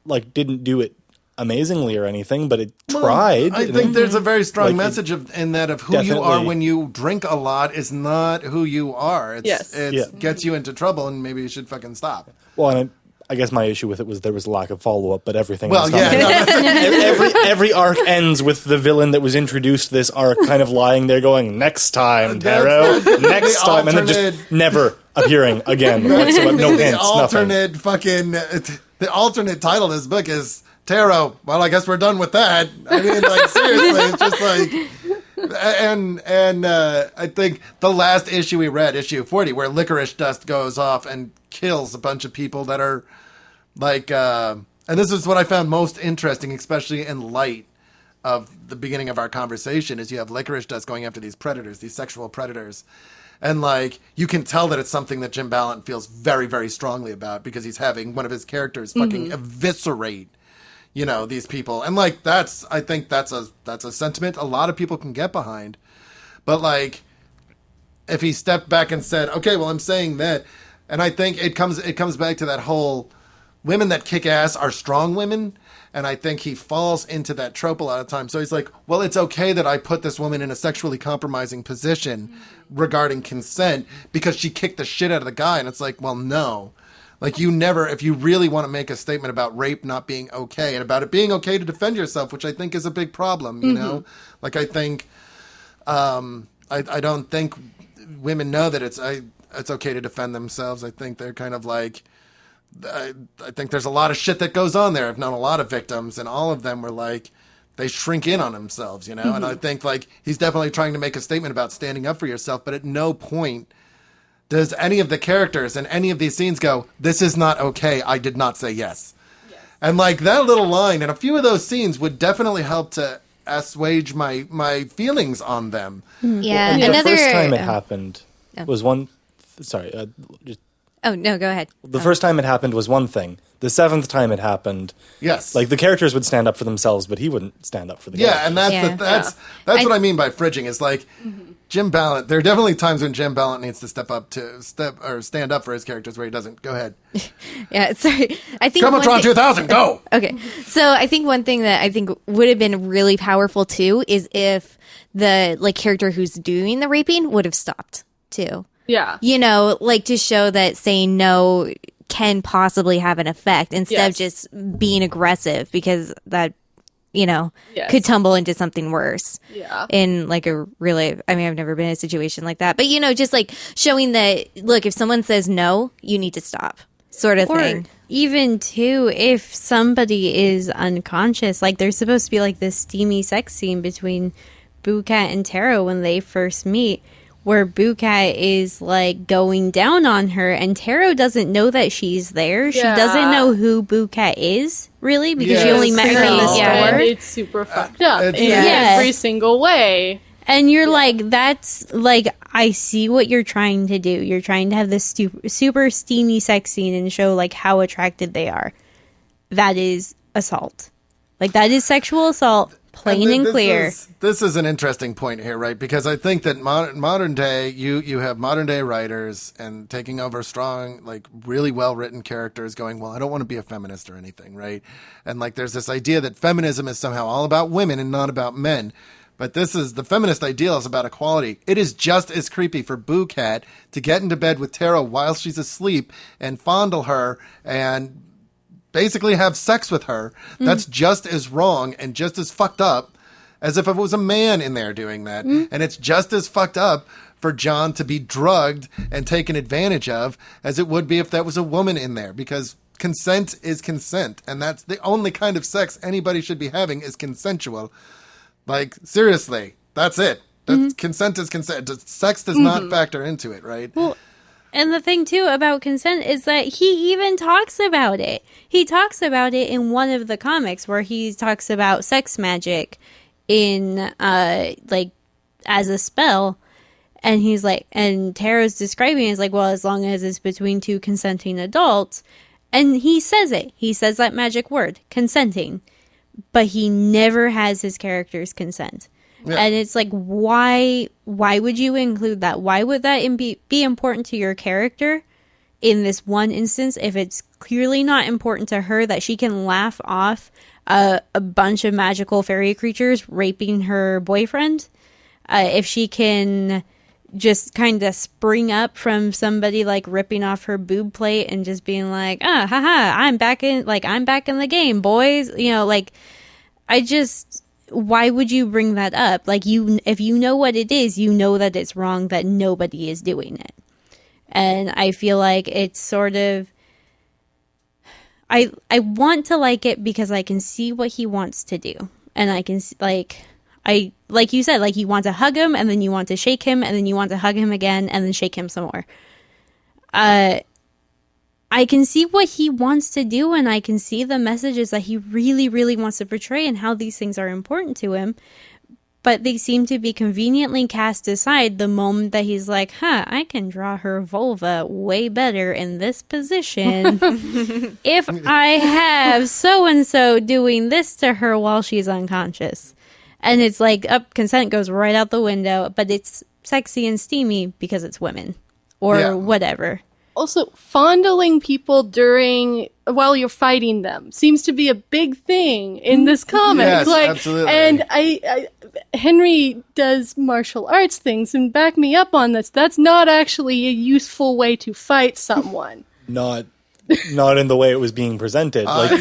like didn't do it amazingly or anything, but it tried. I think there's a very strong Like, message in that of who you definitely- are when you drink a lot is not who you are. Yes. It gets you into trouble, and maybe you should fucking stop. Well, and I guess my issue with it was there was a lack of follow-up, but everything Well, else yeah. No, that's- every arc ends with the villain that was introduced this arc kind of lying there going, next time, Darrow, next time, and then just never appearing again whatsoever. No hints, nothing. The alternate title of this book is Tarot. Well, I guess we're done with that. I mean, like, seriously, it's just like... And I think the last issue we read, issue 40, where Licorice Dust goes off and kills a bunch of people that are like... and this is what I found most interesting, especially in light of the beginning of our conversation, is you have Licorice Dust going after these predators, these sexual predators. And, like, you can tell that it's something that Jim Balent feels very, very strongly about, because he's having one of his characters fucking eviscerate, you know, these people. And, like, I think that's a sentiment a lot of people can get behind. But, like, if he stepped back and said, okay, well, I'm saying that, and I think it comes back to that whole women that kick ass are strong women. And I think he falls into that trope a lot of times. So he's like, well, it's okay that I put this woman in a sexually compromising position regarding consent because she kicked the shit out of the guy. And it's like, well, no. Like, you never, if you really want to make a statement about rape not being okay and about it being okay to defend yourself, which I think is a big problem, you know? Like, I think, I don't think women know that it's okay to defend themselves. I think they're kind of like, I think there's a lot of shit that goes on there. I've known a lot of victims, and all of them were like, they shrink in on themselves, you know? And I think, like, he's definitely trying to make a statement about standing up for yourself, but at no point does any of the characters in any of these scenes go, this is not okay, I did not say yes. And, like, that little line and a few of those scenes would definitely help to assuage my feelings on them. Yeah. And Another. the first time it happened was one... Sorry. Oh, no, go ahead. The first time it happened was one thing. The seventh time it happened... Yes. Like, the characters would stand up for themselves, but he wouldn't stand up for the characters. Yeah, and that's what I mean by fridging. Is like Jim Balent. There are definitely times when Jim Balent needs to stand up for his characters where he doesn't. Go ahead. Yeah, sorry. I think Kirbotron 2000, go! Okay. So I think one thing that I think would have been really powerful too is if the like character who's doing the raping would have stopped too. Yeah. You know, like to show that saying no can possibly have an effect instead of just being aggressive, because that, you know, could tumble into something worse. Yeah. In like a really, I mean, I've never been in a situation like that, but you know, just like showing that, look, if someone says no, you need to stop, sort of thing. Even too, if somebody is unconscious, like there's supposed to be like this steamy sex scene between Boocat and Taro when they first meet, where Boocat is like going down on her, and Taro doesn't know that she's there. She doesn't know who Boocat is, really, because she only met her in the store. And it's super fucked up in every single way. And you're like, that's like, I see what you're trying to do. You're trying to have this super steamy sex scene and show like how attracted they are. That is assault. Like, that is sexual assault. Plain and clear. This is an interesting point here, right? Because I think that modern day, you have modern day writers and taking over strong, like really well written characters going, well, I don't want to be a feminist or anything, right? And like there's this idea that feminism is somehow all about women and not about men. But this is the feminist ideal is about equality. It is just as creepy for Boocat to get into bed with Taro while she's asleep and fondle her and basically have sex with her. That's just as wrong and just as fucked up as if it was a man in there doing that. And it's just as fucked up for John to be drugged and taken advantage of as it would be if that was a woman in there, because consent is consent, and that's the only kind of sex anybody should be having is consensual. Like, seriously, that's it. Consent is consent. Sex does not factor into it, right? Well, and the thing, too, about consent is that he even talks about it. He talks about it in one of the comics where he talks about sex magic in, like, as a spell. And he's like, and Taro's describing it as like, well, as long as it's between two consenting adults. And he says it. He says that magic word, consenting. But he never has his characters consent. Yeah. And it's like, why would you include that? Why would that be important to your character in this one instance if it's clearly not important to her that she can laugh off a bunch of magical fairy creatures raping her boyfriend? If she can just kind of spring up from somebody like ripping off her boob plate and just being like, haha, I'm back in the game, boys. You know, like, why would you bring that up? Like, if you know what it is, you know that it's wrong, that nobody is doing it. And I feel like it's sort of, I want to like it because I can see what he wants to do. And I can, like you said, like, you want to hug him, and then you want to shake him, and then you want to hug him again, and then shake him some more. I can see what he wants to do, and I can see the messages that he really, really wants to portray and how these things are important to him. But they seem to be conveniently cast aside the moment that he's like, I can draw her vulva way better in this position if I have so-and-so doing this to her while she's unconscious. And it's like, consent goes right out the window, but it's sexy and steamy because it's women. Or whatever. Also, fondling people while you're fighting them seems to be a big thing in this comic. Yes, absolutely. And Henry does martial arts things, and back me up on this. That's not actually a useful way to fight someone. Not not in the way it was being presented. Like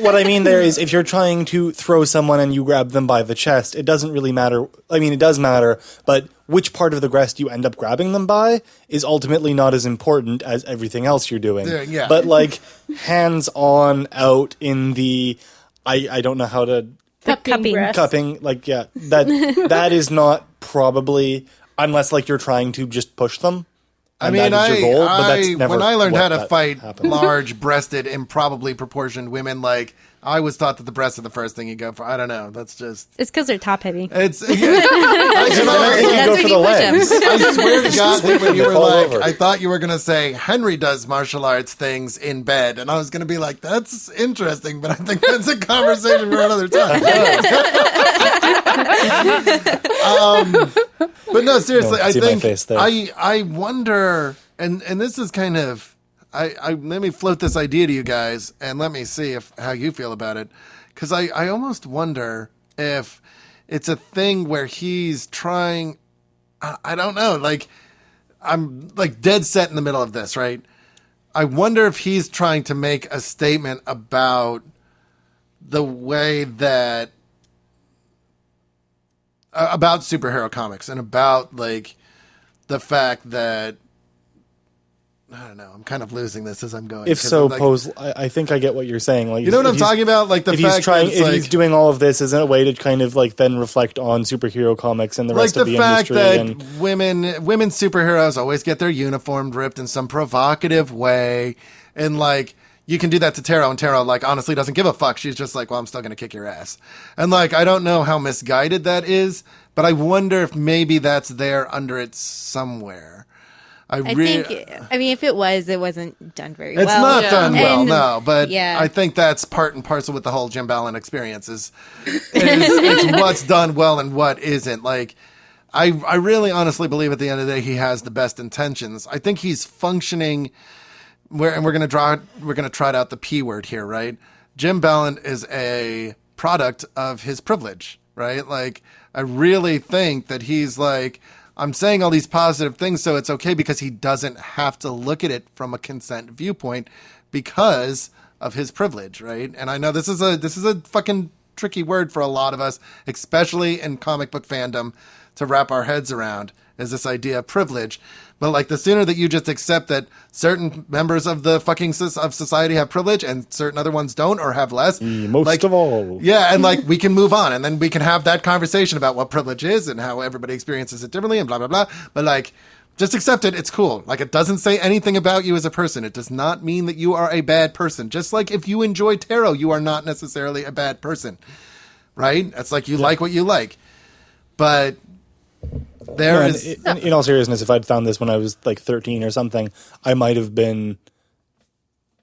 what I mean there is if you're trying to throw someone and you grab them by the chest, it doesn't really matter. I mean, it does matter, but which part of the breast you end up grabbing them by is ultimately not as important as everything else you're doing. Yeah. But like hands on out in the, I don't know how to cupping, like, yeah, that is not probably, unless like you're trying to just push them. I mean, that is your goal, but that's never when I learned what how to that fight happens. large-breasted, improbably proportioned women, like, I was taught that the breasts are the first thing you go for. I don't know. That's just... It's because they're top heavy. It's... I think you That's go when for you the push legs. I swear to God that when you were Fall like, over. I thought you were going to say, Henry does martial arts things in bed. And I was going to be like, that's interesting, but I think that's a conversation for another time. But no, seriously, No, I see my think, face there. I wonder, and this is kind of, let me float this idea to you guys and let me see how you feel about it. Because I almost wonder if it's a thing where he's trying, I don't know, like, I'm like dead set in the middle of this, right? I wonder if he's trying to make a statement about the way that, about superhero comics and about like the fact that, I don't know. I'm kind of losing this as I'm going. If 'cause so, I'm like, pose. I think I get what you're saying. Like, you know what if I'm he's- talking about? Like the if fact he's trying, that it's if like, he's doing all of this as a way to kind of like then reflect on superhero comics and the like rest the of the fact industry. that And women superheroes always get their uniform ripped in some provocative way, and like you can do that to Taro, and Taro like honestly doesn't give a fuck. She's just like, well, I'm still gonna kick your ass, and like I don't know how misguided that is, but I wonder if maybe that's there under it somewhere. I think, I mean, if it wasn't done very well. It's not done well, And- no. But yeah. I think that's part and parcel with the whole Jim Balent experience. It's what's done well and what isn't. Like, I really honestly believe at the end of the day he has the best intentions. I think he's functioning. And we're gonna trot out the P word here, right? Jim Balent is a product of his privilege, right? Like, I really think that he's like, I'm saying all these positive things so it's okay because he doesn't have to look at it from a consent viewpoint because of his privilege, right? And I know this is a fucking tricky word for a lot of us, especially in comic book fandom, to wrap our heads around, is this idea of privilege. But like the sooner that you just accept that certain members of the fucking of society have privilege and certain other ones don't or have less, most like, of all, yeah, and like we can move on and then we can have that conversation about what privilege is and how everybody experiences it differently and blah blah blah. But like, just accept it. It's cool. Like, it doesn't say anything about you as a person. It does not mean that you are a bad person. Just like if you enjoy tarot, you are not necessarily a bad person, right? It's like you like what you like, but. There is, in all seriousness, if I'd found this when I was like 13 or something, I might have been.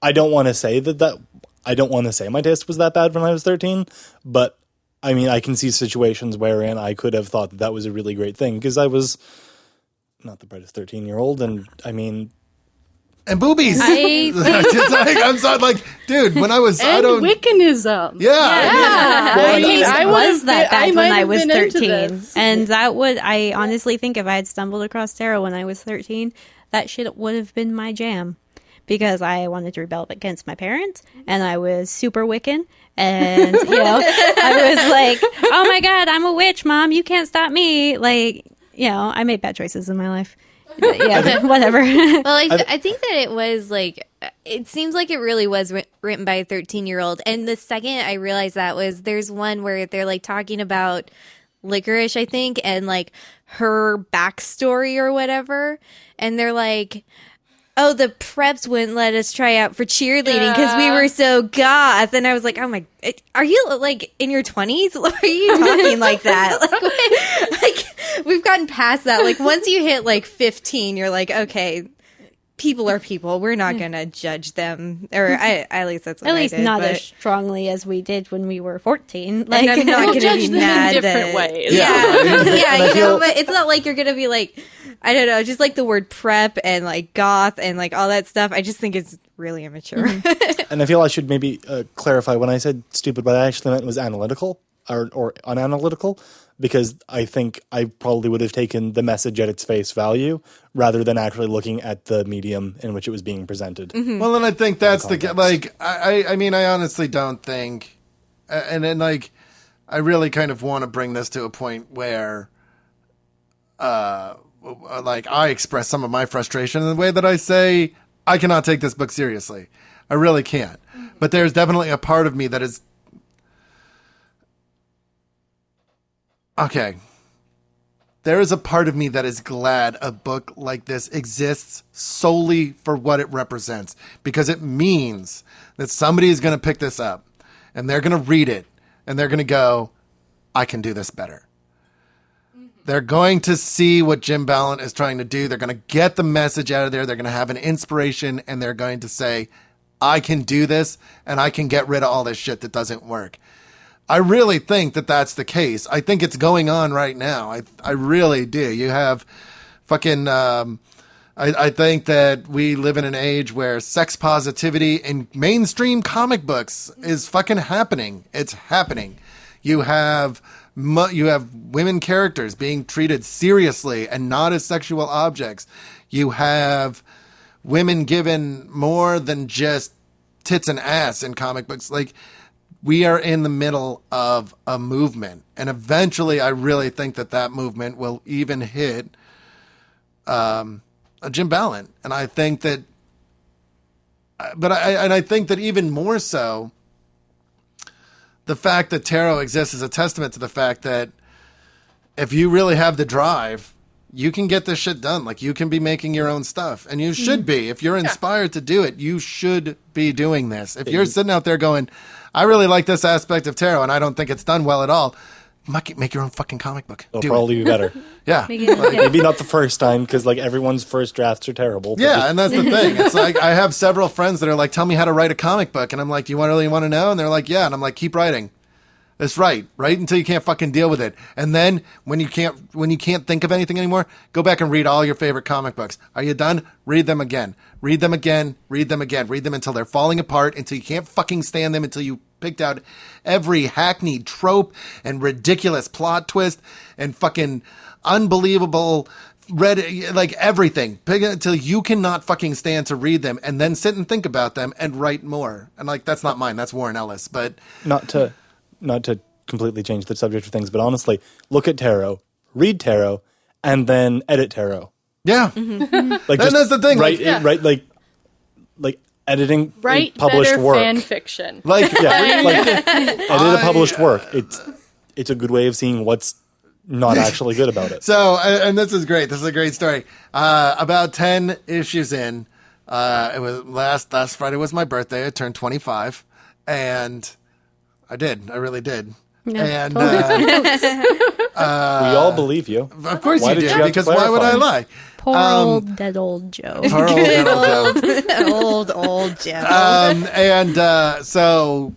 I don't want to say that. I don't want to say my taste was that bad when I was 13, but I mean, I can see situations wherein I could have thought that was a really great thing because I was not the brightest 13-year-old, and I mean. And boobies. I'm sorry, like, dude, when I was, And I don't. Wiccanism. Yeah. My I mean, taste I was that bad might when I have was been into 13. this. And I honestly think if I had stumbled across tarot when I was 13, that shit would have been my jam. Because I wanted to rebel against my parents, and I was super Wiccan, and, you know, I was like, oh my god, I'm a witch, Mom, you can't stop me. Like, you know, I made bad choices in my life. Yeah, whatever. Well, I think that it was like, it seems like it really was written by a 13-year-old. And the second I realized that was, there's one where they're like talking about Licorice, I think, and like her backstory or whatever. And they're like, oh, the preps wouldn't let us try out for cheerleading because we were so goth. And I was like, oh my, are you like in your 20s? Why are you talking like that? Like, we've gotten past that. Like, once you hit like 15, you're like, okay, people are people. We're not going to judge them. Or at least that's what At I least did, not but- as strongly as we did when we were 14. And Like, I'm not We'll going to judge be them in mad different that- ways. Yeah, And I you feel- know, but it's not like you're going to be like, I don't know, just like the word prep and like goth and like all that stuff. I just think it's really immature. And I feel I should maybe clarify when I said stupid, what I actually meant was analytical. or unanalytical, because I think I probably would have taken the message at its face value rather than actually looking at the medium in which it was being presented. Well, and I think that's the context. like. I mean, I honestly don't think, and then like, I really kind of want to bring this to a point where, like, I express some of my frustration in the way that I say I cannot take this book seriously. I really can't. But there's definitely a part of me that is okay. There is a part of me that is glad a book like this exists solely for what it represents, because it means that somebody is going to pick this up and they're going to read it and they're going to go, I can do this better. They're going to see what Jim Balent is trying to do. They're going to get the message out of there. They're going to have an inspiration, and they're going to say, I can do this, and I can get rid of all this shit that doesn't work. I really think that that's the case. I think it's going on right now. I really do. You have fucking... I think that we live in an age where sex positivity in mainstream comic books is fucking happening. It's happening. You have women characters being treated seriously and not as sexual objects. You have women given more than just tits and ass in comic books. Like, we are in the middle of a movement, and eventually I really think that movement will even hit Jim Balent. And I think that, I think that even more so, the fact that Tarot exists is a testament to the fact that if you really have the drive, you can get this shit done. Like, you can be making your own stuff, and you should be. If you're inspired to do it, you should be doing this. If you're sitting out there going, I really like this aspect of Tarot and I don't think it's done well at all, make your own fucking comic book. It'll probably be better. Yeah. Maybe not the first time, because like everyone's first drafts are terrible. Yeah, and that's the thing. It's like, I have several friends that are like, tell me how to write a comic book. And I'm like, do you really want to know? And they're like, yeah. And I'm like, keep writing. That's right until you can't fucking deal with it. And then when you can't think of anything anymore, go back and read all your favorite comic books. Are you done? Read them again. Read them again. Read them again. Read them until they're falling apart, until you can't fucking stand them, until you picked out every hackneyed trope and ridiculous plot twist and fucking unbelievable like everything. Pick it until you cannot fucking stand to read them, and then sit and think about them and write more. And like, that's not mine. That's Warren Ellis. But not to completely change the subject of things, but honestly, look at Tarot, read Tarot, and then edit Tarot. Yeah. Like, and that's the thing. Write like editing Write published better work. fan fiction. Like, yeah, like edit a published work. It's a good way of seeing what's not actually good about it. So, and this is great. This is a great story. About 10 issues in, it was last Friday was my birthday. I turned 25, and I really did. Yeah, And We all believe you. of course Why you did you did, have to because why would I clarify? lie? Poor old dead old Joe. Poor old little Joe. old Joe. So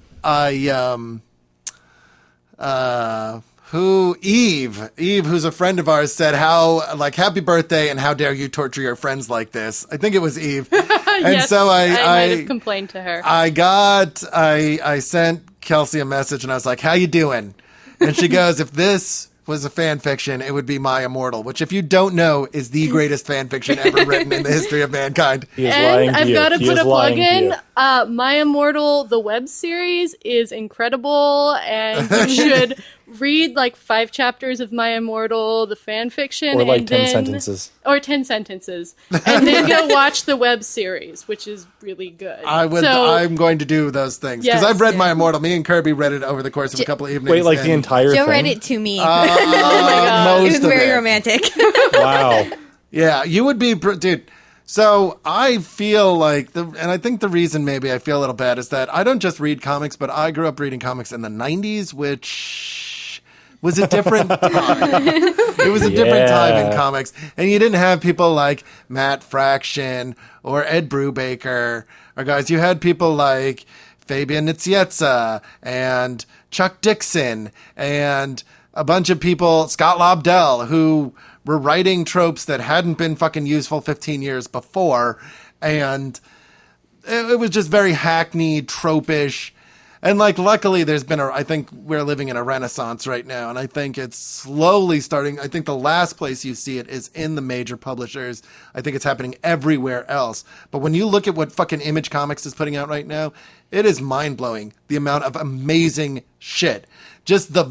Eve, who's a friend of ours, said happy birthday and how dare you torture your friends like this. I think it was Eve. And Yes, so I might have complained to her. I sent Kelsey a message and I was like, how you doing? And she goes, if this was a fan fiction, it would be My Immortal, which, if you don't know, is the greatest fan fiction ever written in the history of mankind. He is lying And to I've you. got to He put is a plug lying to in. you. My Immortal, the web series, is incredible, and you should read like 5 chapters of My Immortal, the fan fiction, Or like and 10 then, sentences. or 10 sentences, and then go watch the web series, which is really good. I'm going to do those things because Yes. I've read My Immortal. Me and Kirby read it over the course of a couple of evenings. Wait, like the entire Joe thing? read it to me. Oh my god! it was most of very it. romantic. Wow. Yeah, you would be, dude. So I feel like, and I think the reason maybe I feel a little bad is that I don't just read comics, but I grew up reading comics in the 90s, which was a different time. It was a different time in comics. And you didn't have people like Matt Fraction or Ed Brubaker or guys. You had people like Fabian Nicieza and Chuck Dixon and a bunch of people, Scott Lobdell, who were writing tropes that hadn't been fucking useful 15 years before. And it was just very hackneyed, trope-ish. And like, luckily, there's been I think we're living in a renaissance right now, and I think it's slowly starting. I think the last place you see it is in the major publishers. I think it's happening everywhere else. But when you look at what fucking Image Comics is putting out right now, it is mind blowing. The amount of amazing shit, just the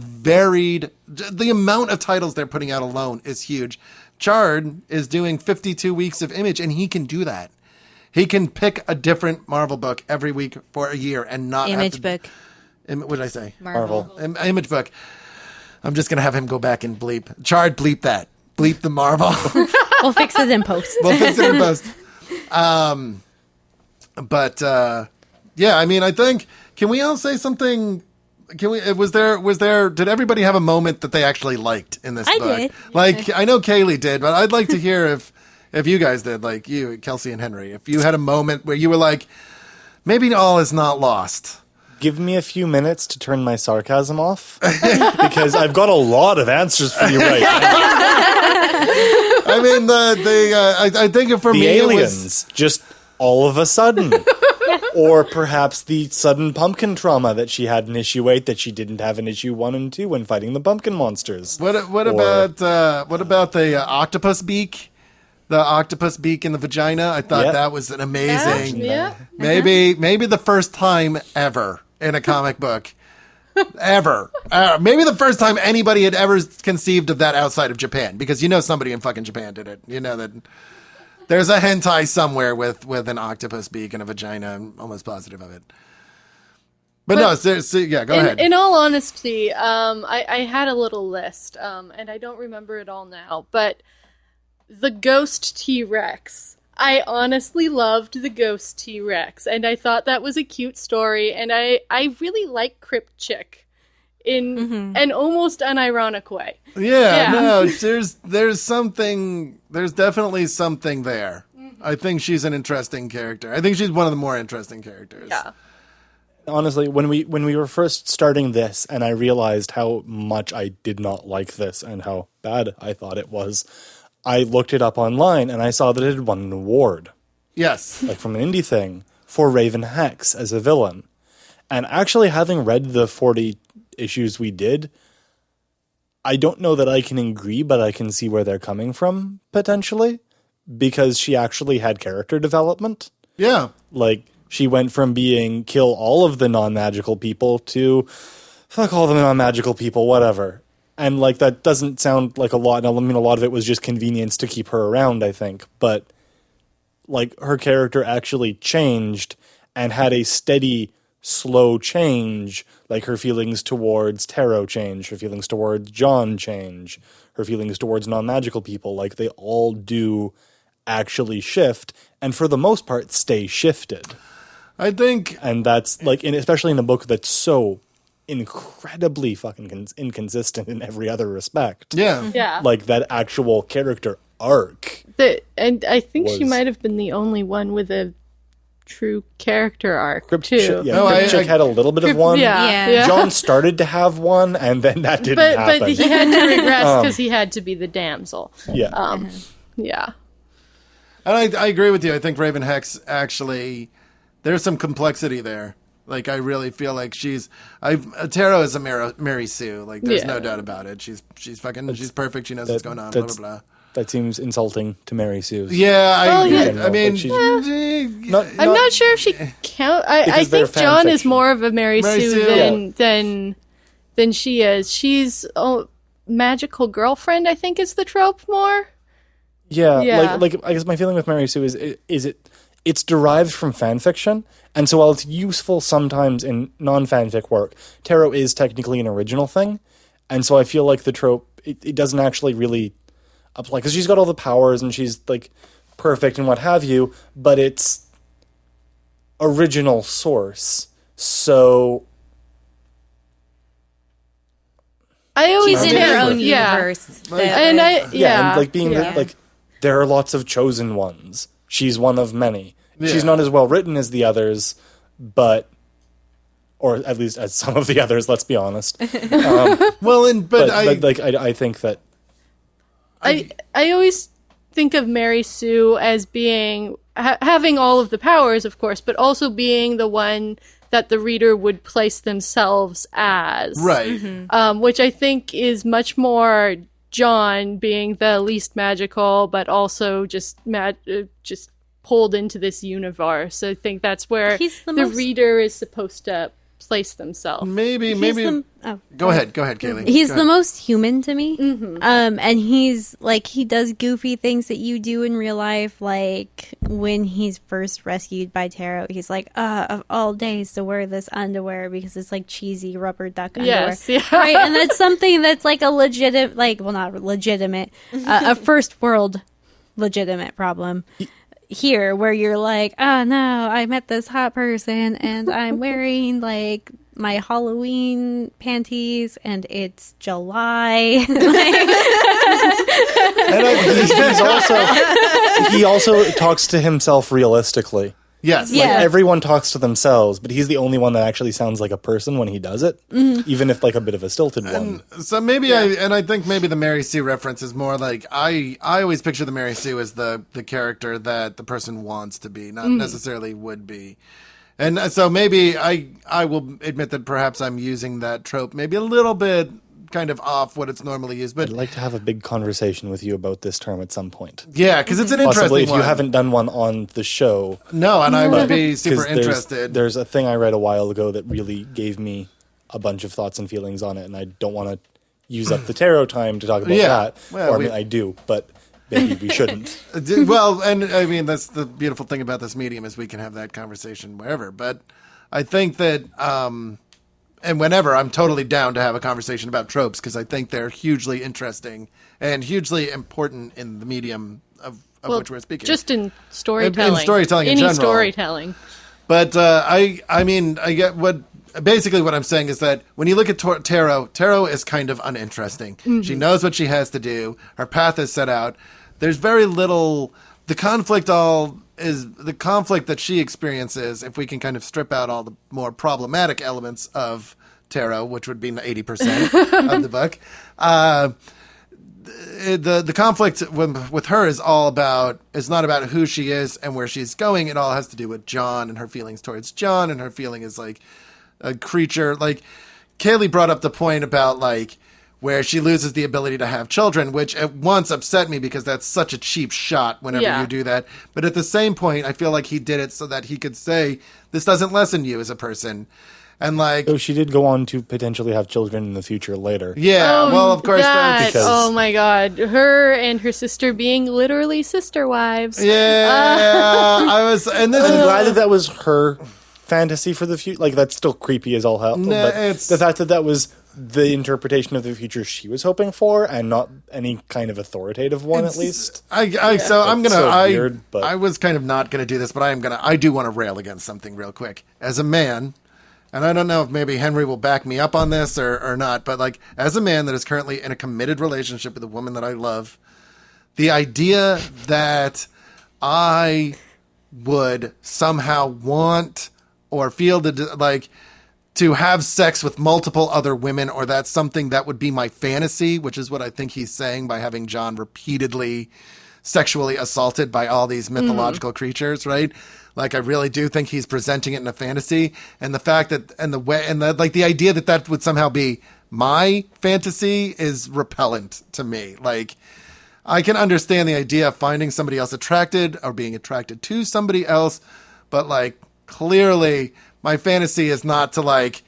amount of titles they're putting out alone is huge. Chard is doing 52 weeks of Image, and he can do that. He can pick a different Marvel book every week for a year and not Image book. What did I say? Marvel. Image book. I'm just going to have him go back and bleep. Chard, bleep that. Bleep the Marvel. We'll fix it in post. We'll fix it in post. Yeah, I mean, I think, can we all say something? Was there, did everybody have a moment that they actually liked in this book? I did. Like, I know Kayleigh did, but I'd like to hear if you guys did, like you, Kelsea and Henry, if you had a moment where you were like, maybe all is not lost. Give me a few minutes to turn my sarcasm off, because I've got a lot of answers for you right now. I mean, I think for The me, aliens, just all of a sudden. Or perhaps the sudden pumpkin trauma that she had in issue 8 that she didn't have in issue 1 and 2 when fighting the pumpkin monsters. What about the octopus beak? The octopus beak in the vagina. I thought that was an amazing. Yeah. Maybe the first time ever in a comic book. Ever. Maybe the first time anybody had ever conceived of that outside of Japan, because you know somebody in fucking Japan did it. You know that there's a hentai somewhere with an octopus beak and a vagina. I'm almost positive of it. But no, yeah, go ahead. In all honesty, I had a little list, and I don't remember it all now, but the ghost T-Rex. I honestly loved the ghost T-Rex, and I thought that was a cute story, and I really like Crypt Chick in an almost unironic way. Yeah, no, there's definitely something there. I think she's an interesting character. I think she's one of the more interesting characters. Yeah. Honestly, when we were first starting this and I realized how much I did not like this and how bad I thought it was, I looked it up online and I saw that it had won an award. Yes. Like from an indie thing, for Raven Hex as a villain. And actually having read the 40 issues we did, I don't know that I can agree, but I can see where they're coming from, potentially. Because she actually had character development. Yeah. Like, she went from being kill all of the non-magical people to fuck all the non-magical people, whatever. And, like, that doesn't sound like a lot. I mean, a lot of it was just convenience to keep her around, I think. But, like, her character actually changed and had a steady, slow change. Like, her feelings towards Tarot change, her feelings towards John change, her feelings towards non-magical people. Like, they all do actually shift, and for the most part, stay shifted. I think... And that's, like, especially in a book that's so incredibly fucking inconsistent in every other respect. Yeah. Yeah. Like, that actual character arc. And I think she might have been the only one with a true character arc, too. Yeah, Crypt Chick had a little bit of one. Yeah. John started to have one, and then that didn't happen. But he had to regress because he had to be the damsel. Yeah. Yeah. And I agree with you. I think Raven Hex actually... There's some complexity there. Like, I really feel like Tarot is a Mary Sue. Like, there's no doubt about it. She's perfect. She knows what's going on, blah, blah, blah. That seems insulting to Mary Sue. Yeah, I mean... I'm not sure if she count. I think John is more of a Mary Sue than she is. She's a magical girlfriend, I think, is the trope more. Yeah. Like I guess my feeling with Mary Sue is it's derived from fan fiction, and so while it's useful sometimes in non-fanfic work, tarot is technically an original thing, and so I feel like the trope, it doesn't actually really apply, because she's got all the powers, and she's, like, perfect and what have you, but it's original source, so... She's in her own universe. And like being like, there are lots of chosen ones. She's one of many. Yeah. She's not as well written as the others, but, or at least as some of the others. Let's be honest. I think that I always think of Mary Sue as being having all of the powers, of course, but also being the one that the reader would place themselves as. Right. Which I think is much more John being the least magical, but also just pulled into this universe. I think that's where the reader is supposed to place themselves. Maybe. Go ahead, Kayleigh. He's the most human to me. And he's like, he does goofy things that you do in real life. Like when he's first rescued by Tarot, he's like, of all days to wear this underwear because it's like cheesy rubber duck underwear. Yes, yeah. Right. And that's something that's like a legitimate, like, well, not legitimate, a first world legitimate problem. Here, where you're like, oh no, I met this hot person and I'm wearing like my Halloween panties and it's July. And he also talks to himself realistically. Yes. Like, everyone talks to themselves, but he's the only one that actually sounds like a person when he does it, even if like a bit of a stilted one. So maybe I think maybe the Mary Sue reference is more like I always picture the Mary Sue as the character that the person wants to be, not necessarily would be. And so maybe I will admit that perhaps I'm using that trope maybe a little bit kind of off what it's normally used. But I'd like to have a big conversation with you about this term at some point. Yeah, because it's an interesting Possibly if one. you haven't done one on the show. No, and I would be super 'Cause interested. There's a thing I read a while ago that really gave me a bunch of thoughts and feelings on it, and I don't want to use up the tarot time to talk about that. Well, or I mean, I do, but maybe we shouldn't. Well, and I mean, that's the beautiful thing about this medium is we can have that conversation wherever. But I think that, and whenever, I'm totally down to have a conversation about tropes because I think they're hugely interesting and hugely important in the medium of which we're speaking. Just in storytelling. In storytelling in Any general. storytelling. But I mean, I get what I'm saying is that when you look at Tarot is kind of uninteresting. She knows what she has to do. Her path is set out. There's very little. The conflict that she experiences, if we can kind of strip out all the more problematic elements of Tarot, which would be 80% of the book. The conflict with her is not about who she is and where she's going. It all has to do with John and her feelings towards John, and her feeling is like a creature. Like Kayleigh brought up the point about like where she loses the ability to have children, which at once upset me because that's such a cheap shot whenever you do that. But at the same point, I feel like he did it so that he could say, this doesn't lessen you as a person. And like, So she did go on to potentially have children in the future later. yeah, well, of course, that's Because- Oh my god. Her and her sister being literally sister wives. yeah. I'm glad that was her fantasy for the future. Like, that's still creepy as all hell. No, but it's- the fact that was the interpretation of the future she was hoping for, and not any kind of authoritative one, at least. So I'm It's gonna. so weird, but- I was kind of not gonna do this, but I do want to rail against something real quick as a man, and I don't know if maybe Henry will back me up on this or not, but like as a man that is currently in a committed relationship with a woman that I love, the idea that I would somehow want or feel to have sex with multiple other women, or that's something that would be my fantasy, which is what I think he's saying by having John repeatedly sexually assaulted by all these mythological creatures, right? Like, I really do think he's presenting it in a fantasy, and the fact that, the idea that would somehow be my fantasy is repellent to me. Like, I can understand the idea of finding somebody else attracted or being attracted to somebody else, but like, clearly my fantasy is not to like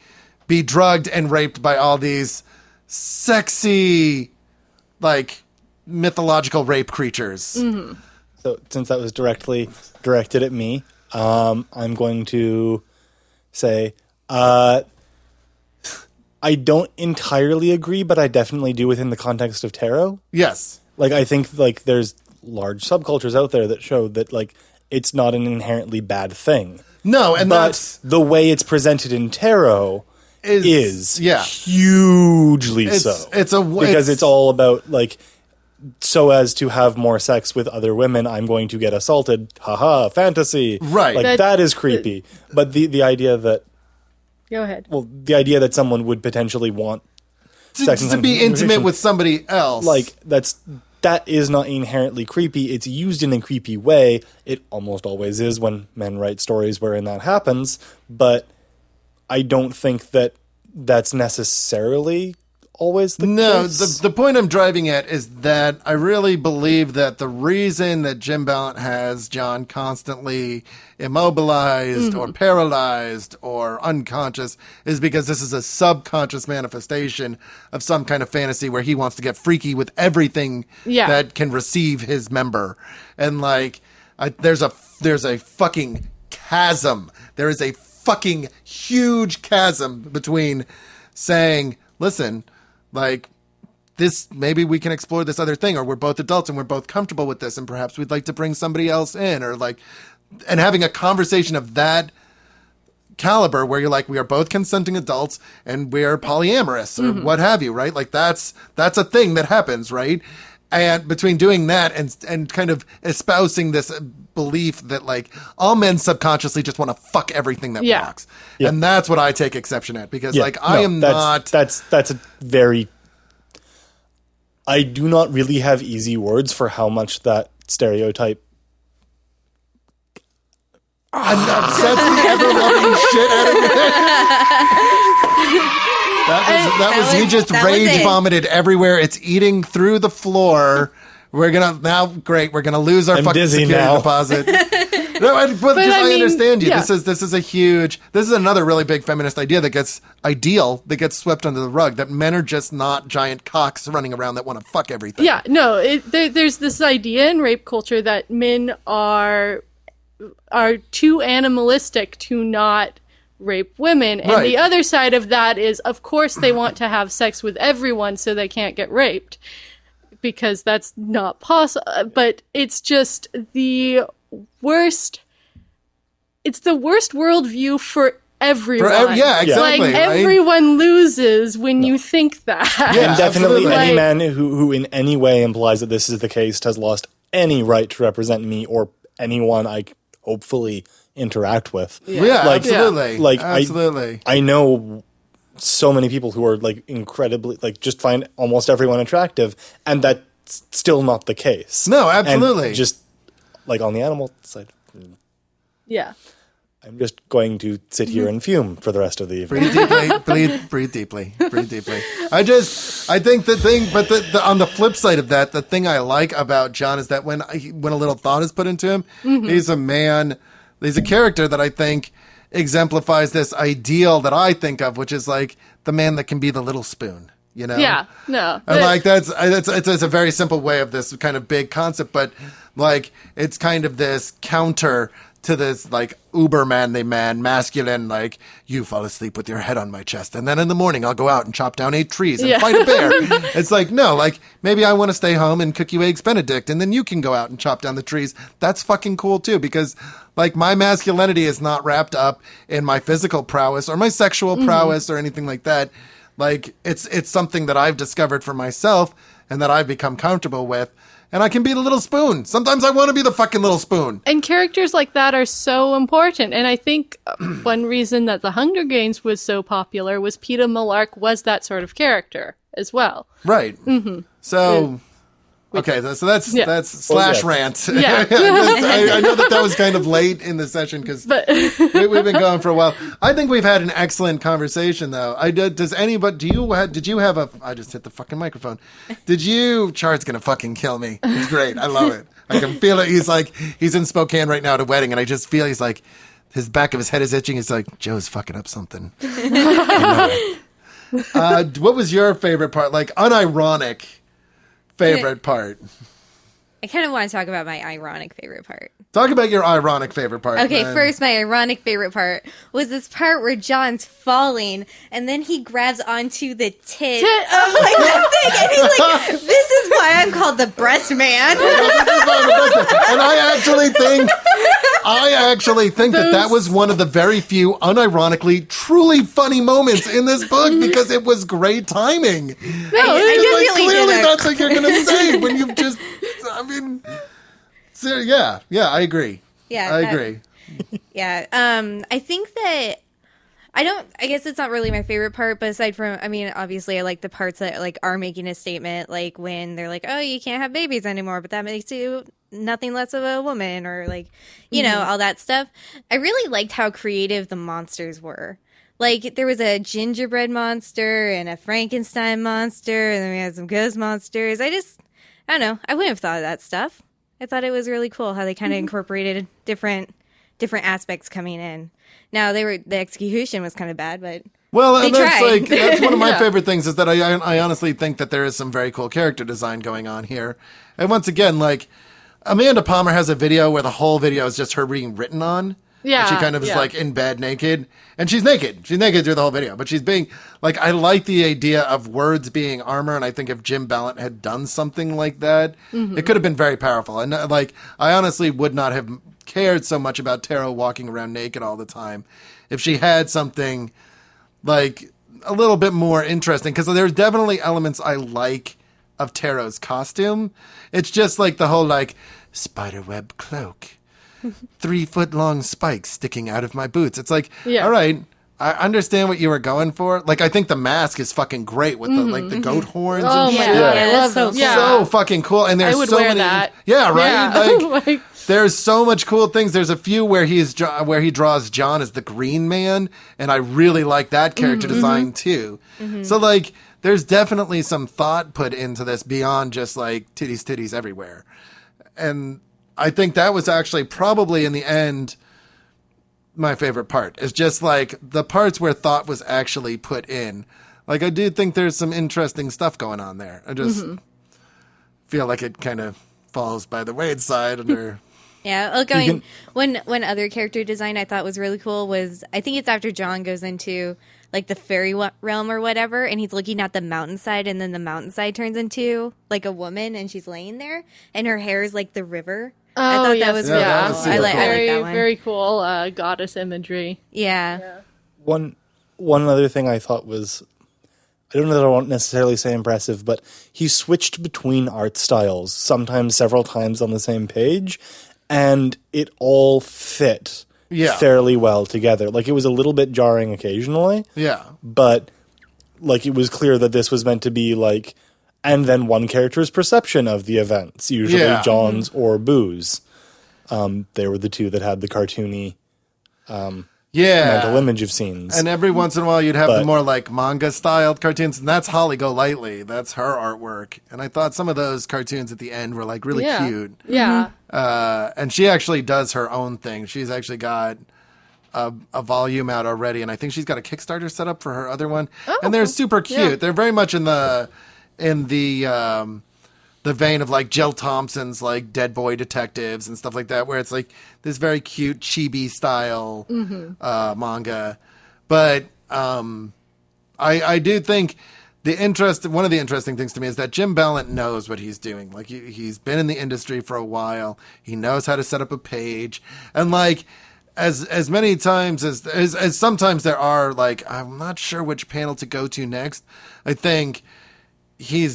be drugged and raped by all these sexy, like mythological rape creatures. So since that was directly directed at me, I'm going to say I don't entirely agree, but I definitely do within the context of tarot. Yes. Like, I think like there's large subcultures out there that show that like it's not an inherently bad thing. No, and But that's the way it's presented in tarot is yeah. hugely so. Because it's all about like, so as to have more sex with other women, I'm going to get assaulted. Haha, fantasy. Right. Like, that is creepy. But the idea that, Go ahead. well, the idea that someone would potentially want sex to be intimate with somebody else. like, that is not inherently creepy. It's used in a creepy way. It almost always is when men write stories wherein that happens, but I don't think that that's necessarily always the case. The point I'm driving at is that I really believe that the reason that Jim Balent has John constantly immobilized or paralyzed or unconscious is because this is a subconscious manifestation of some kind of fantasy where he wants to get freaky with everything that can receive his member. And like, there's a fucking chasm. There is a fucking huge chasm between saying, listen, like, this, maybe we can explore this other thing, or we're both adults and we're both comfortable with this, and perhaps we'd like to bring somebody else in, or like, and having a conversation of that caliber where you're like, we are both consenting adults and we're polyamorous or what have you, right? Like, that's a thing that happens, right? And between doing that and kind of espousing this belief that like all men subconsciously just want to fuck everything that walks. Yeah. And that's what I take exception at because that's a very, I do not really have easy words for how much that stereotype upsets the ever-loving shit out of me. That was you just rage vomited everywhere. It's eating through the floor. We're gonna lose our fucking security deposit. Because I understand you. Yeah. This is another really big feminist idea that gets swept under the rug, that men are just not giant cocks running around that want to fuck everything. Yeah, no, there's this idea in rape culture that men are too animalistic to not rape women, and the other side of that is, of course, they want to have sex with everyone so they can't get raped, because that's not possible. But it's just the worst. It's the worst worldview for everyone. Yeah, exactly. Like, everyone loses when you think that. Yeah, and definitely any man who in any way implies that this is the case has lost any right to represent me or anyone I hopefully interact with. Absolutely. Like, absolutely. I know so many people who are like incredibly, like, just find almost everyone attractive, and that's still not the case. No, absolutely. And just like on the animal side. Yeah. I'm just going to sit here and fume for the rest of the evening. Breathe deeply. I think the thing, but on the flip side of that, the thing I like about John is that when a little thought is put into him, he's a character that I think exemplifies this ideal that I think of, which is like the man that can be the little spoon, you know? Yeah, no. And like it's a very simple way of this kind of big concept, but like it's kind of this counter to this like uber manly man, masculine, like, you fall asleep with your head on my chest, and then in the morning I'll go out and chop down 8 trees and fight a bear. It's like, no, like, maybe I want to stay home and cook you eggs Benedict, and then you can go out and chop down the trees. That's fucking cool too, because like my masculinity is not wrapped up in my physical prowess or my sexual prowess or anything like that. Like, it's something that I've discovered for myself and that I've become comfortable with. And I can be the little spoon. Sometimes I want to be the fucking little spoon. And characters like that are so important. And I think one reason that The Hunger Games was so popular was Peeta Mellark was that sort of character as well. Right. So, okay, so that's slash rant. Yeah. I know that was kind of late in the session because we've been going for a while. I think we've had an excellent conversation, though. Does anybody? Did you have a? I just hit the fucking microphone. Char's gonna fucking kill me. It's great. I love it. I can feel it. He's in Spokane right now at a wedding, and I just feel he's like, his back of his head is itching. He's like, Joe's fucking up something. What was your favorite part? Like, unironic favorite part? I kind of want to talk about my ironic favorite part. Talk about your ironic favorite part. Okay, first, my ironic favorite part was this part where John's falling, and then he grabs onto the tit of like the thing, and he's like, "This is why I'm called the breast man." And I actually think that was one of the very few, unironically, truly funny moments in this book because it was great timing. No, clearly that's what you're gonna say when you've just. I mean, so yeah, I agree. Yeah, I agree. Yeah, I think that I guess it's not really my favorite part, but aside from, I mean, obviously I like the parts that like are making a statement, like when they're like, oh, you can't have babies anymore, but that makes you nothing less of a woman, or like, you know, all that stuff. I really liked how creative the monsters were. Like, there was a gingerbread monster and a Frankenstein monster, and then we had some ghost monsters. I don't know. I wouldn't have thought of that stuff. I thought it was really cool how they kind of incorporated different aspects coming in. Now, the execution was kind of bad, but Well, they and that's tried. like that's one of my favorite things is that I honestly think that there is some very cool character design going on here. And once again, like Amanda Palmer has a video where the whole video is just her being written on. Yeah, And she kind of is like in bed naked, and she's naked. She's naked through the whole video, but she's being like, I like the idea of words being armor, and I think if Jim Balent had done something like that, it could have been very powerful. And like, I honestly would not have cared so much about Taro walking around naked all the time if she had something like a little bit more interesting, because there's definitely elements I like of Taro's costume. It's just like the whole like spiderweb cloak. 3-foot long spikes sticking out of my boots. It's like, all right, I understand what you were going for. Like, I think the mask is fucking great with the like the goat horns. Oh and my shit. god, I Yeah, love that's so those. cool. Yeah. So fucking cool. And there's I would so wear many. that. Yeah, right. Yeah. Like, there's so much cool things. There's a few where where he draws John as the Green Man, and I really like that character design too. So like, there's definitely some thought put into this beyond just like titties everywhere, and I think that was actually probably in the end my favorite part. Is just like the parts where thought was actually put in. Like, I do think there's some interesting stuff going on there. I just feel like it kind of falls by the wayside under. Yeah, one other character design I thought was really cool was, I think it's after John goes into like the fairy realm or whatever, and he's looking at the mountainside, and then the mountainside turns into like a woman, and she's laying there, and her hair is like the river. I thought that was really that cool. was I super like cool. that one. Very cool goddess imagery. Yeah. One other thing I thought was, I don't know that I won't necessarily say impressive, but he switched between art styles, sometimes several times on the same page, and it all fit fairly well together. Like, it was a little bit jarring occasionally. Yeah. But like, it was clear that this was meant to be like, and then one character's perception of the events, usually John's or Boo's. They were the two that had the cartoony mental image of scenes. And every once in a while you'd have the more like manga styled cartoons, and that's Holly Golightly. That's her artwork. And I thought some of those cartoons at the end were like really cute. Yeah. And she actually does her own thing. She's actually got a volume out already, and I think she's got a Kickstarter set up for her other one. And they're super cute. Yeah. They're very much in the vein of like Jill Thompson's like Dead Boy Detectives and stuff like that, where it's like this very cute chibi style manga. But I do think one of the interesting things to me is that Jim Balent knows what he's doing. Like, he's been in the industry for a while. He knows how to set up a page, and like as many times as sometimes there are like, I'm not sure which panel to go to next. I think he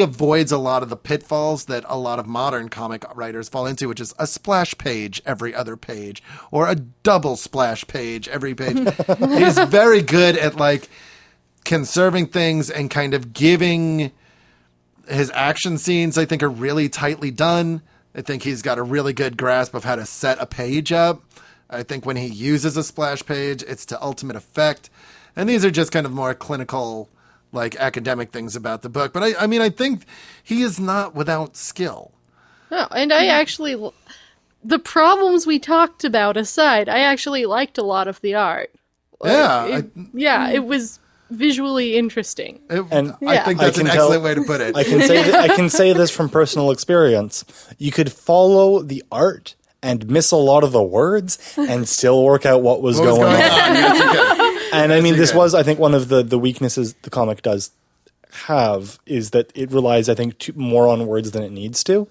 avoids a lot of the pitfalls that a lot of modern comic writers fall into, which is a splash page every other page or a double splash page every page. He's very good at like conserving things and kind of giving his action scenes, I think, are really tightly done. I think he's got a really good grasp of how to set a page up. I think when he uses a splash page, it's to ultimate effect. And these are just kind of more clinical, like academic things about the book. But I mean, I think he is not without skill. No, and I actually, the problems we talked about aside, I actually liked a lot of the art. Like, it was visually interesting. I think that's an excellent way to put it. I can say this from personal experience. You could follow the art and miss a lot of the words and still work out what was going on. Yes, you can. And I mean, this was, I think, one of the weaknesses the comic does have is that it relies, I think, more on words than it needs to.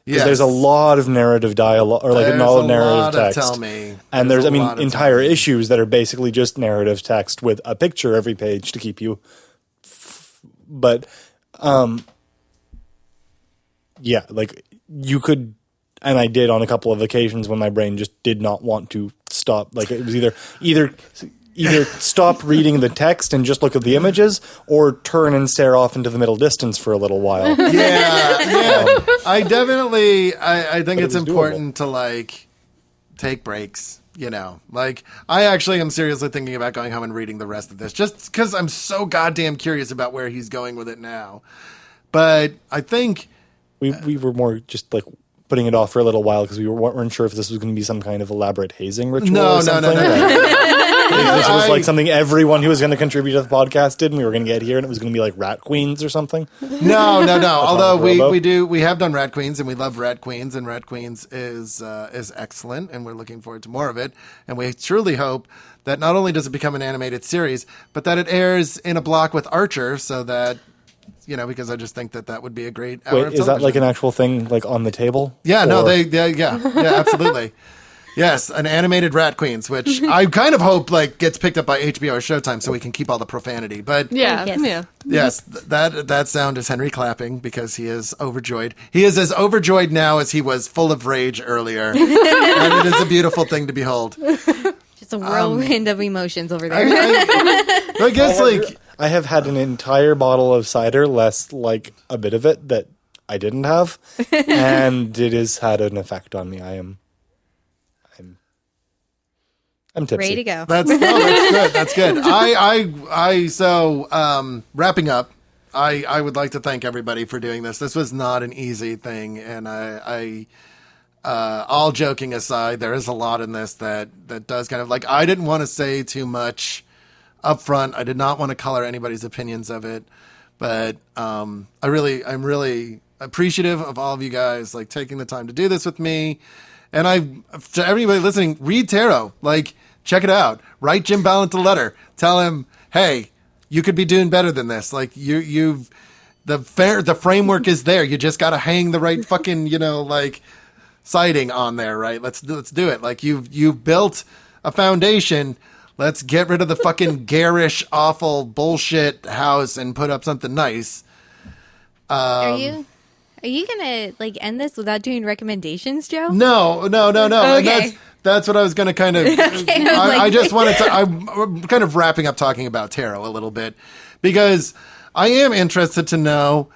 Because there's a lot of narrative dialogue, or like a lot of narrative text. Tell me. And there's entire issues that are basically just narrative text with a picture every page to keep you. But, like you could, and I did on a couple of occasions when my brain just did not want to stop. Like, it was either stop reading the text and just look at the images, or turn and stare off into the middle distance for a little while. I I think it's important to like take breaks You know, like, I actually am seriously thinking about going home and reading the rest of this, just because I'm so goddamn curious about where he's going with it now. But I think we were more just like putting it off for a little while because we weren't sure if this was going to be some kind of elaborate hazing ritual or something. If this was like something everyone who was going to contribute to the podcast did, and we were going to get here, and it was going to be like Rat Queens or something. No. Although we have done Rat Queens, and we love Rat Queens, and Rat Queens is excellent, and we're looking forward to more of it. And we truly hope that not only does it become an animated series, but that it airs in a block with Archer, so that, you know, because I just think that would be a great hour of Wait, is that television. like an actual thing, like on the table? Yeah, Or- yeah, absolutely. Yes, an animated Rat Queens, which I kind of hope like gets picked up by HBO or Showtime so we can keep all the profanity. But yes, that sound is Henry clapping because he is overjoyed. He is as overjoyed now as he was full of rage earlier, and it is a beautiful thing to behold. Just a whirlwind of emotions over there. I guess I have had an entire bottle of cider, less like a bit of it that I didn't have, and it has had an effect on me. I'm tipsy. Ready to go. That's good. That's good. Wrapping up, I would like to thank everybody for doing this. This was not an easy thing, and I all joking aside, there is a lot in this that does kind of like, I didn't want to say too much up front. I did not want to color anybody's opinions of it, but I'm really appreciative of all of you guys like taking the time to do this with me. And to everybody listening, read Tarot. Like, check it out. Write Jim Balent a letter. Tell him, hey, you could be doing better than this. Like, the framework is there. You just got to hang the right fucking, like, siding on there, right? Let's do it. Like, you've built a foundation. Let's get rid of the fucking garish, awful bullshit house and put up something nice. Are you gonna like end this without doing recommendations, Joe? No. Okay. And that's what I was going to kind of. Okay, I just wanted to. I'm kind of wrapping up talking about tarot a little bit because I am interested to know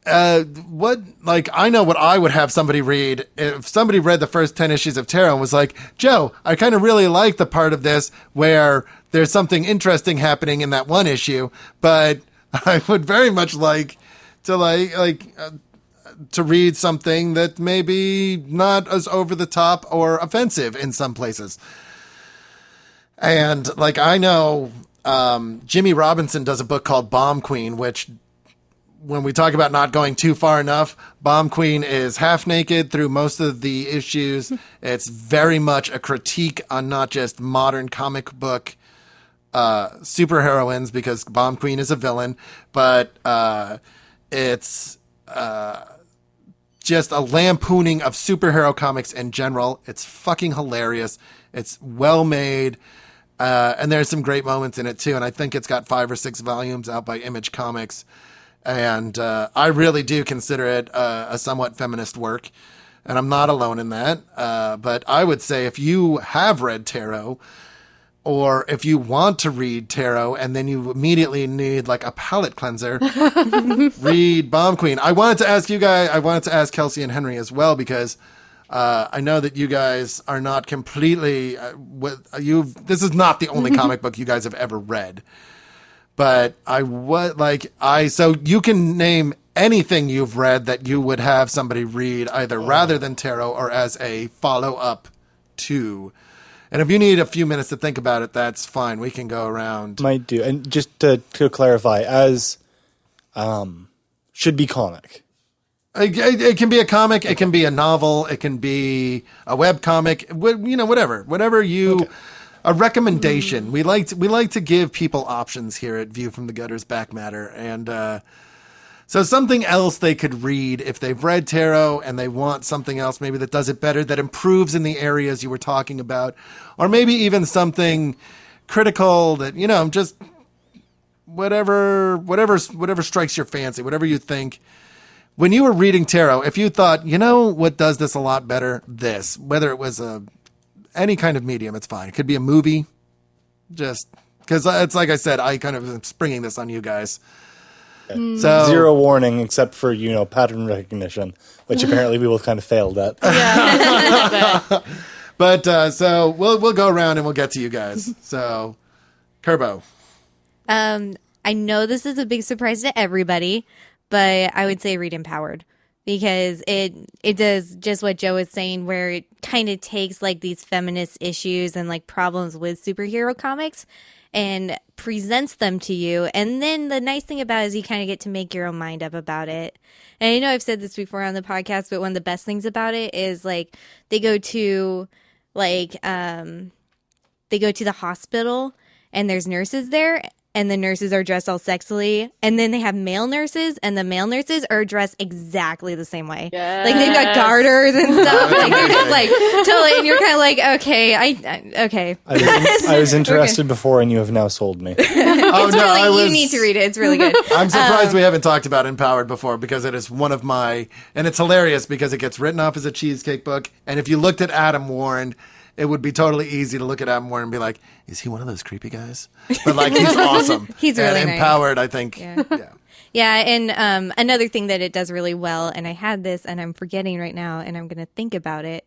what. Like, I know what I would have somebody read if somebody read the first 10 issues of tarot and was like, Joe, I kind of really like the part of this where there's something interesting happening in that one issue, but I would very much like to to read something that maybe not as over the top or offensive in some places. And like, I know Jimmy Robinson does a book called Bomb Queen, which when we talk about not going too far enough, Bomb Queen is half naked through most of the issues. It's very much a critique on not just modern comic book superheroines, because Bomb Queen is a villain, but it's just a lampooning of superhero comics in general. It's fucking hilarious. It's well made. And there's some great moments in it too. And I think it's got 5 or 6 volumes out by Image Comics. And I really do consider it a somewhat feminist work. And I'm not alone in that. But I would say if you have read tarot, or if you want to read tarot and then you immediately need like a palate cleanser, read Bomb Queen. I wanted to ask Kelsea and Henry as well, because I know that you guys are not completely this is not the only comic book you guys have ever read. But so you can name anything you've read that you would have somebody read either rather than tarot or as a follow-up to. And if you need a few minutes to think about it, that's fine. We can go around. Might do. And just to clarify, as should be comic. It can be a comic. It can be a novel. It can be a web comic. Whatever you. Okay. A recommendation. We like to give people options here at View from the Gutter's Back Matter, and so something else they could read if they've read tarot and they want something else maybe that does it better, that improves in the areas you were talking about, or maybe even something critical that, just whatever strikes your fancy, whatever you think. When you were reading tarot, if you thought, what does this a lot better? This, whether it was any kind of medium, it's fine. It could be a movie, just because it's like I said, I kind of am springing this on you guys. So, zero warning except for pattern recognition, which apparently we both kind of failed at. Yeah. But so we'll go around and we'll get to you guys. So, Kerbo. I know this is a big surprise to everybody, but I would say read Empowered, because it does just what Joe was saying, where it kind of takes like these feminist issues and like problems with superhero comics and presents them to you. And then the nice thing about it is you kind of get to make your own mind up about it. And I know I've said this before on the podcast, but one of the best things about it is like they go to the hospital and there's nurses there. And the nurses are dressed all sexily. And then they have male nurses, and the male nurses are dressed exactly the same way. Yes. Like, they've got garters and stuff. Like, they're just like, totally. And you're kind of like, okay, okay. I was interested before, and you have now sold me. You need to read it. It's really good. I'm surprised we haven't talked about Empowered before, because it is one of my, and it's hilarious because it gets written off as a cheesecake book. And if you looked at Adam Warren, it would be totally easy to look at Adam Warren and be like, is he one of those creepy guys? But like, he's awesome. He's really and nice. Empowered, I think. Yeah. Yeah. Yeah, and another thing that it does really well, and I had this and I'm forgetting right now, and I'm going to think about it.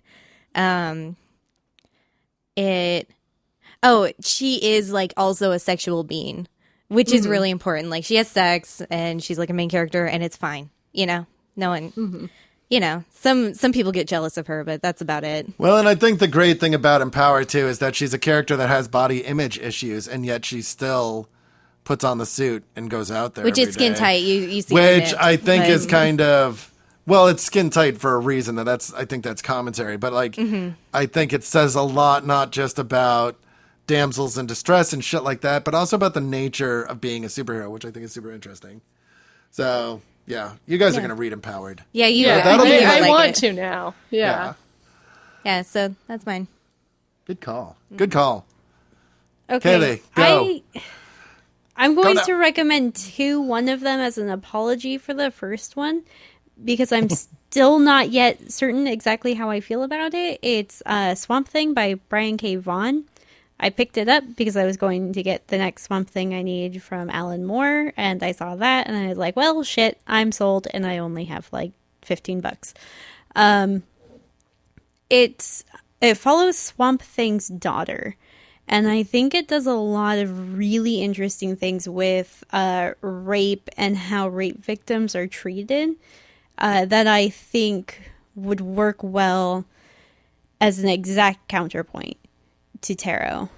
She is like also a sexual being, which is really important. Like, she has sex and she's like a main character, and it's fine. You know, no one, you know, some people get jealous of her, but that's about it. Well, and I think the great thing about Empower, too, is that she's a character that has body image issues, and yet she still puts on the suit and goes out there Which every is skin day. tight. You see, Which it, I think but- is kind of, well, it's skin tight for a reason. I think that's commentary. But like, I think it says a lot, not just about damsels in distress and shit like that, but also about the nature of being a superhero, which I think is super interesting. So, yeah, you guys are going to read Empowered. Yeah, you. Yeah, that'll be I like want it. to now. Yeah. Yeah, so that's mine. Good call. Good call. Okay. Kayleigh, go. I'm going now. to recommend two, one of them as an apology for the first one, because I'm still not yet certain exactly how I feel about it. It's Swamp Thing by Brian K. Vaughan. I picked it up because I was going to get the next Swamp Thing I need from Alan Moore, and I saw that, and I was like, well, shit, I'm sold, and I only have like $15. It follows Swamp Thing's daughter, and I think it does a lot of really interesting things with rape and how rape victims are treated that I think would work well as an exact counterpoint to tarot.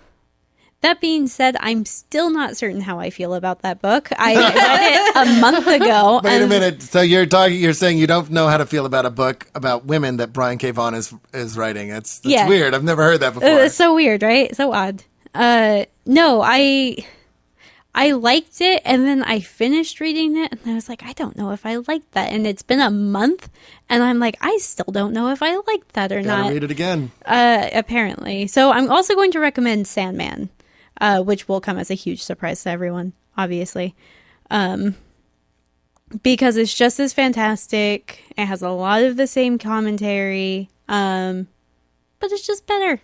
That being said, I'm still not certain how I feel about that book. I read it a month ago. Wait a minute. So you're saying you don't know how to feel about a book about women that Brian K. Vaughan is writing. That's Yeah. weird. I've never heard that before. It's so weird, right? So odd. No, I liked it, and then I finished reading it, and I was like, I don't know if I liked that. And it's been a month, and I'm like, I still don't know if I liked that or Gotta not. read it again. Apparently. So I'm also going to recommend Sandman, which will come as a huge surprise to everyone, obviously. Because it's just as fantastic. It has a lot of the same commentary, but it's just better.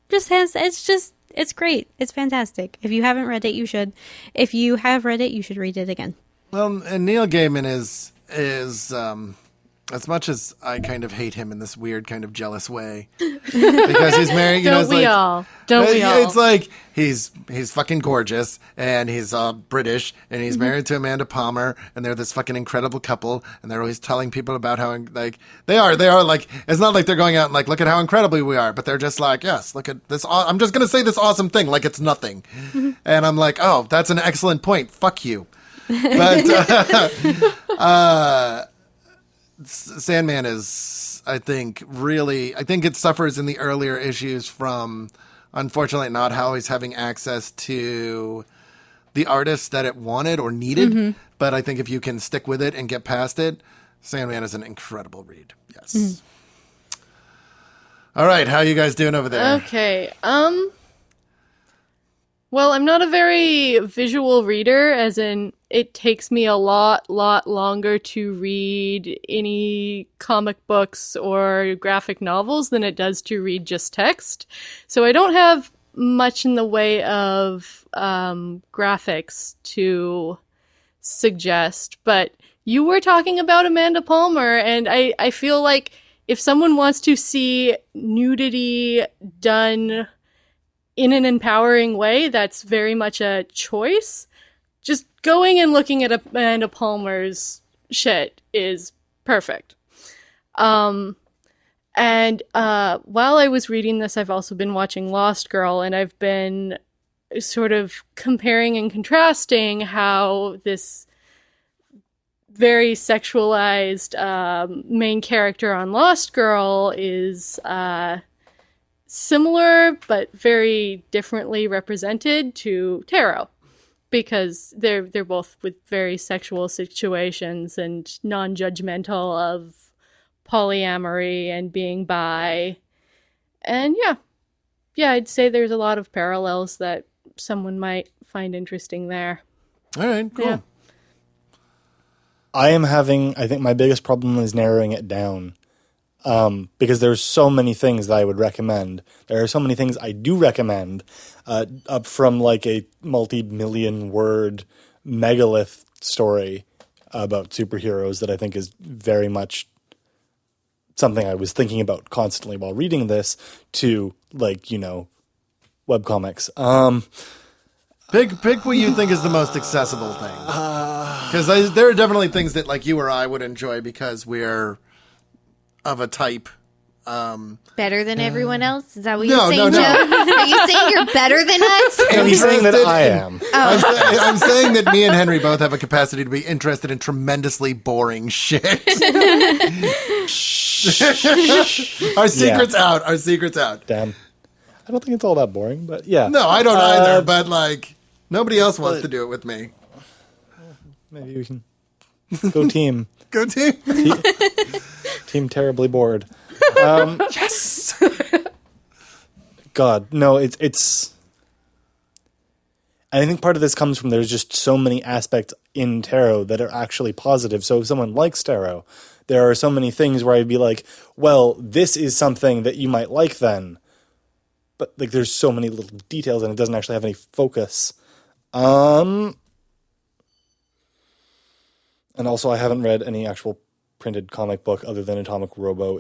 It's great. It's fantastic. If you haven't read it, you should. If you have read it, you should read it again. Well, and Neil Gaiman is as much as I kind of hate him in this weird kind of jealous way because he's married. You know, Don't we all? Don't we all? It's like he's fucking gorgeous and he's British and he's married to Amanda Palmer and they're this fucking incredible couple and they're always telling people about how like they are like, it's not like they're going out and like, look at how incredible we are, but they're just like, yes, look at this. I'm just gonna say this awesome thing like it's nothing, and I'm like, oh, that's an excellent point. Fuck you, but. Sandman is, I think it suffers in the earlier issues from, unfortunately, not always having access to the artists that it wanted or needed. But I think if you can stick with it and get past it, Sandman is an incredible read. Yes. All right, how are you guys doing over there? Okay. Well, I'm not a very visual reader, as in it takes me a lot longer to read any comic books or graphic novels than it does to read just text. So I don't have much in the way of graphics to suggest, but you were talking about Amanda Palmer, and I feel like if someone wants to see nudity done in an empowering way, that's very much a choice. Just going and looking at Amanda Palmer's shit is perfect. And while I was reading this, I've also been watching Lost Girl, and I've been sort of comparing and contrasting how this very sexualized main character on Lost Girl is similar but very differently represented to Tarot, because they're both with very sexual situations and non-judgmental of polyamory and being bi. And yeah, I'd say there's a lot of parallels that someone might find interesting there. All right, cool. Yeah. I think my biggest problem is narrowing it down. Because there's so many things that I would recommend. There are so many things I do recommend, up from like a multi-million word megalith story about superheroes that I think is very much something I was thinking about constantly while reading this, to like, you know, webcomics. Pick what you think is the most accessible thing. Because there are definitely things that like you or I would enjoy because we're of a type. Better than everyone else? Is that what No, you're saying, no. Joe? Are you saying you're better than us? And he's saying that I am. I'm saying that me and Henry both have a capacity to be interested in tremendously boring shit. Our secret's out. Our secret's out. Damn. I don't think it's all that boring, but yeah. No, I don't either. But like, nobody else wants to do it with me. Maybe we can go team. Go team. Team terribly bored. Yes. God, no, it's. And I think part of this comes from there's just so many aspects in tarot that are actually positive. So if someone likes tarot, there are so many things where I'd be like, well, this is something that you might like then. But like, there's so many little details and it doesn't actually have any focus. And also I haven't read any actual printed comic book other than Atomic Robo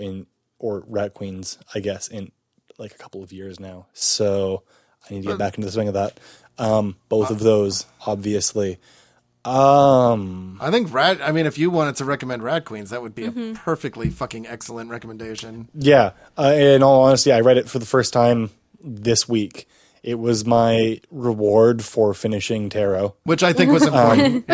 or Rat Queens, I guess, in like a couple of years now. So I need to get back into the swing of that. Both of those, obviously. I think if you wanted to recommend Rat Queens, that would be a perfectly fucking excellent recommendation. Yeah. In all honesty, I read it for the first time this week. It was my reward for finishing tarot. Which I think was important.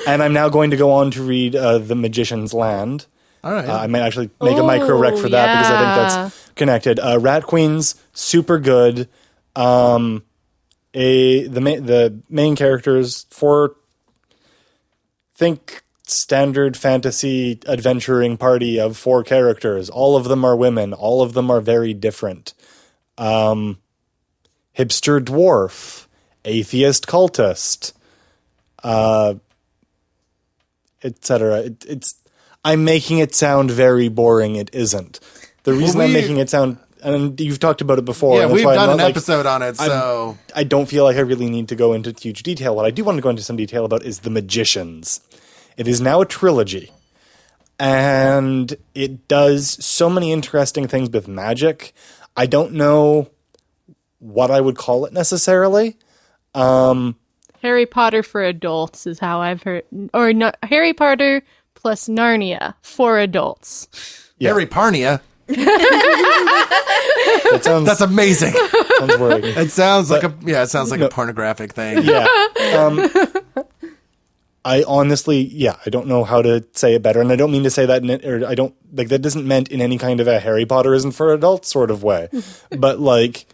And I'm now going to go on to read The Magician's Land. All right. I might actually make a micro rec for that because I think that's connected. Rat Queens, super good. The main characters for standard fantasy adventuring party of 4 characters. All of them are women. All of them are very different. Hipster dwarf, atheist cultist, etc. I'm making it sound very boring. It isn't. The reason I'm making it sound, and you've talked about it before. Yeah, and we've that's why done I'm an not, episode on it, so I don't feel like I really need to go into huge detail. What I do want to go into some detail about is The Magicians. It is now a trilogy, and it does so many interesting things with magic. I don't know what I would call it necessarily. Harry Potter for adults is how I've heard, or no, Harry Potter plus Narnia for adults. Yeah. Harry Parnia. That's amazing. Sounds worrying. It sounds like a pornographic thing. Yeah. I honestly, I don't know how to say it better, and I don't mean to say that, that doesn't meant in any kind of a Harry Potter isn't for adults sort of way, but like,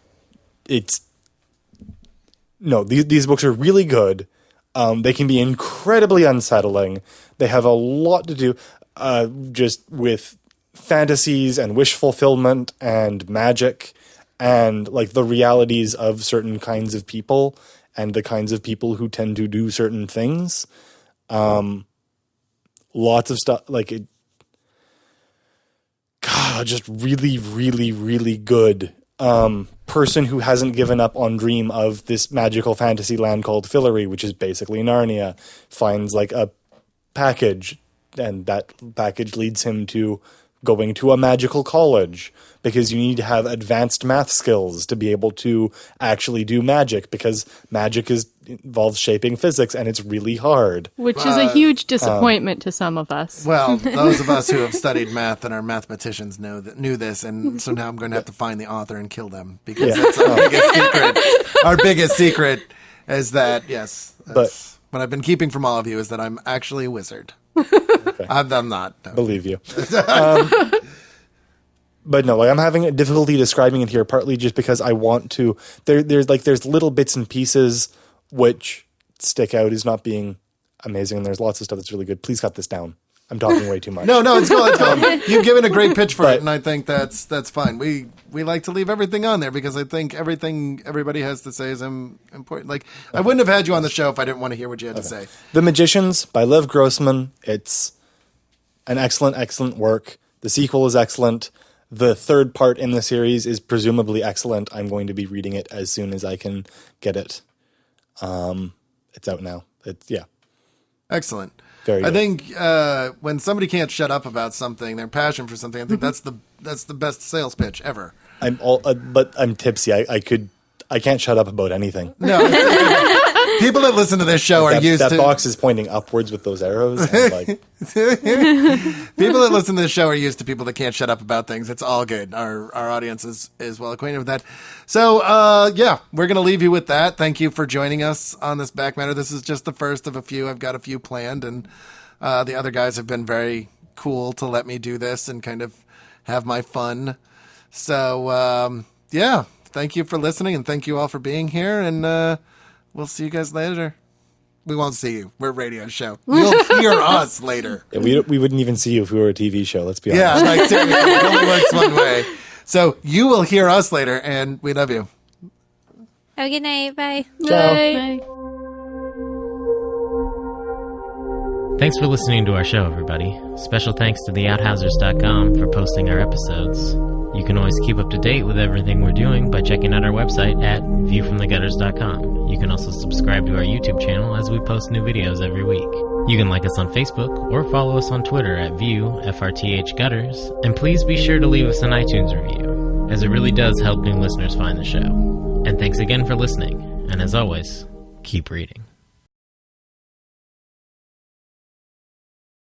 these books are really good. They can be incredibly unsettling. They have a lot to do, just with fantasies and wish fulfillment and magic and like the realities of certain kinds of people and the kinds of people who tend to do certain things. Lots of stuff like it. God, just really, really, really good. Person who hasn't given up on dream of this magical fantasy land called Fillory, which is basically Narnia, finds like a package, and that package leads him to going to a magical college, because you need to have advanced math skills to be able to actually do magic, because magic involves shaping physics and it's really hard. Which is a huge disappointment to some of us. Well, those of us who have studied math and are mathmaticians knew this, and so now I'm going to have to find the author and kill them, because that's our biggest secret. Our biggest secret is that, yes, what I've been keeping from all of you is that I'm actually a wizard. Okay. I'm not. No. Believe you. But no, like, I'm having a difficulty describing it here, partly just because I want to. There's little bits and pieces which stick out as not being amazing, and there's lots of stuff that's really good. Please cut this down. I'm talking way too much. No, it's cool. It's cool. You've given a great pitch for it, and I think that's fine. We like to leave everything on there because I think everything everybody has to say is important. Like, I wouldn't have had you on the show if I didn't want to hear what you had to say. The Magicians by Lev Grossman. It's an excellent work. The sequel is excellent. The third part in the series is presumably excellent. I'm going to be reading it as soon as I can get it. It's out now. Excellent. Very I good. think when somebody can't shut up about something, their passion for something, I think that's the best sales pitch ever. But I'm tipsy. I can't shut up about anything. No. People that listen to this show are used to... That box is pointing upwards with those arrows. And like... People that listen to this show are used to people that can't shut up about things. It's all good. Our audience is well acquainted with that. So, we're going to leave you with that. Thank you for joining us on this back matter. This is just the first of a few. I've got a few planned, and the other guys have been very cool to let me do this and kind of have my fun. So, thank you for listening, and thank you all for being here, and we'll see you guys later. We won't see you. We're a radio show. You'll hear us later. Yeah, we wouldn't even see you if we were a TV show. Let's be honest. Yeah, like, seriously, it only works one way. So you will hear us later, and we love you. Have a good night. Bye. Bye. Thanks for listening to our show, everybody. Special thanks to theouthousers.com for posting our episodes. You can always keep up to date with everything we're doing by checking out our website at viewfromthegutters.com. You can also subscribe to our YouTube channel as we post new videos every week. You can like us on Facebook or follow us on Twitter at viewfrthgutters. And please be sure to leave us an iTunes review, as it really does help new listeners find the show. And thanks again for listening. And as always, keep reading.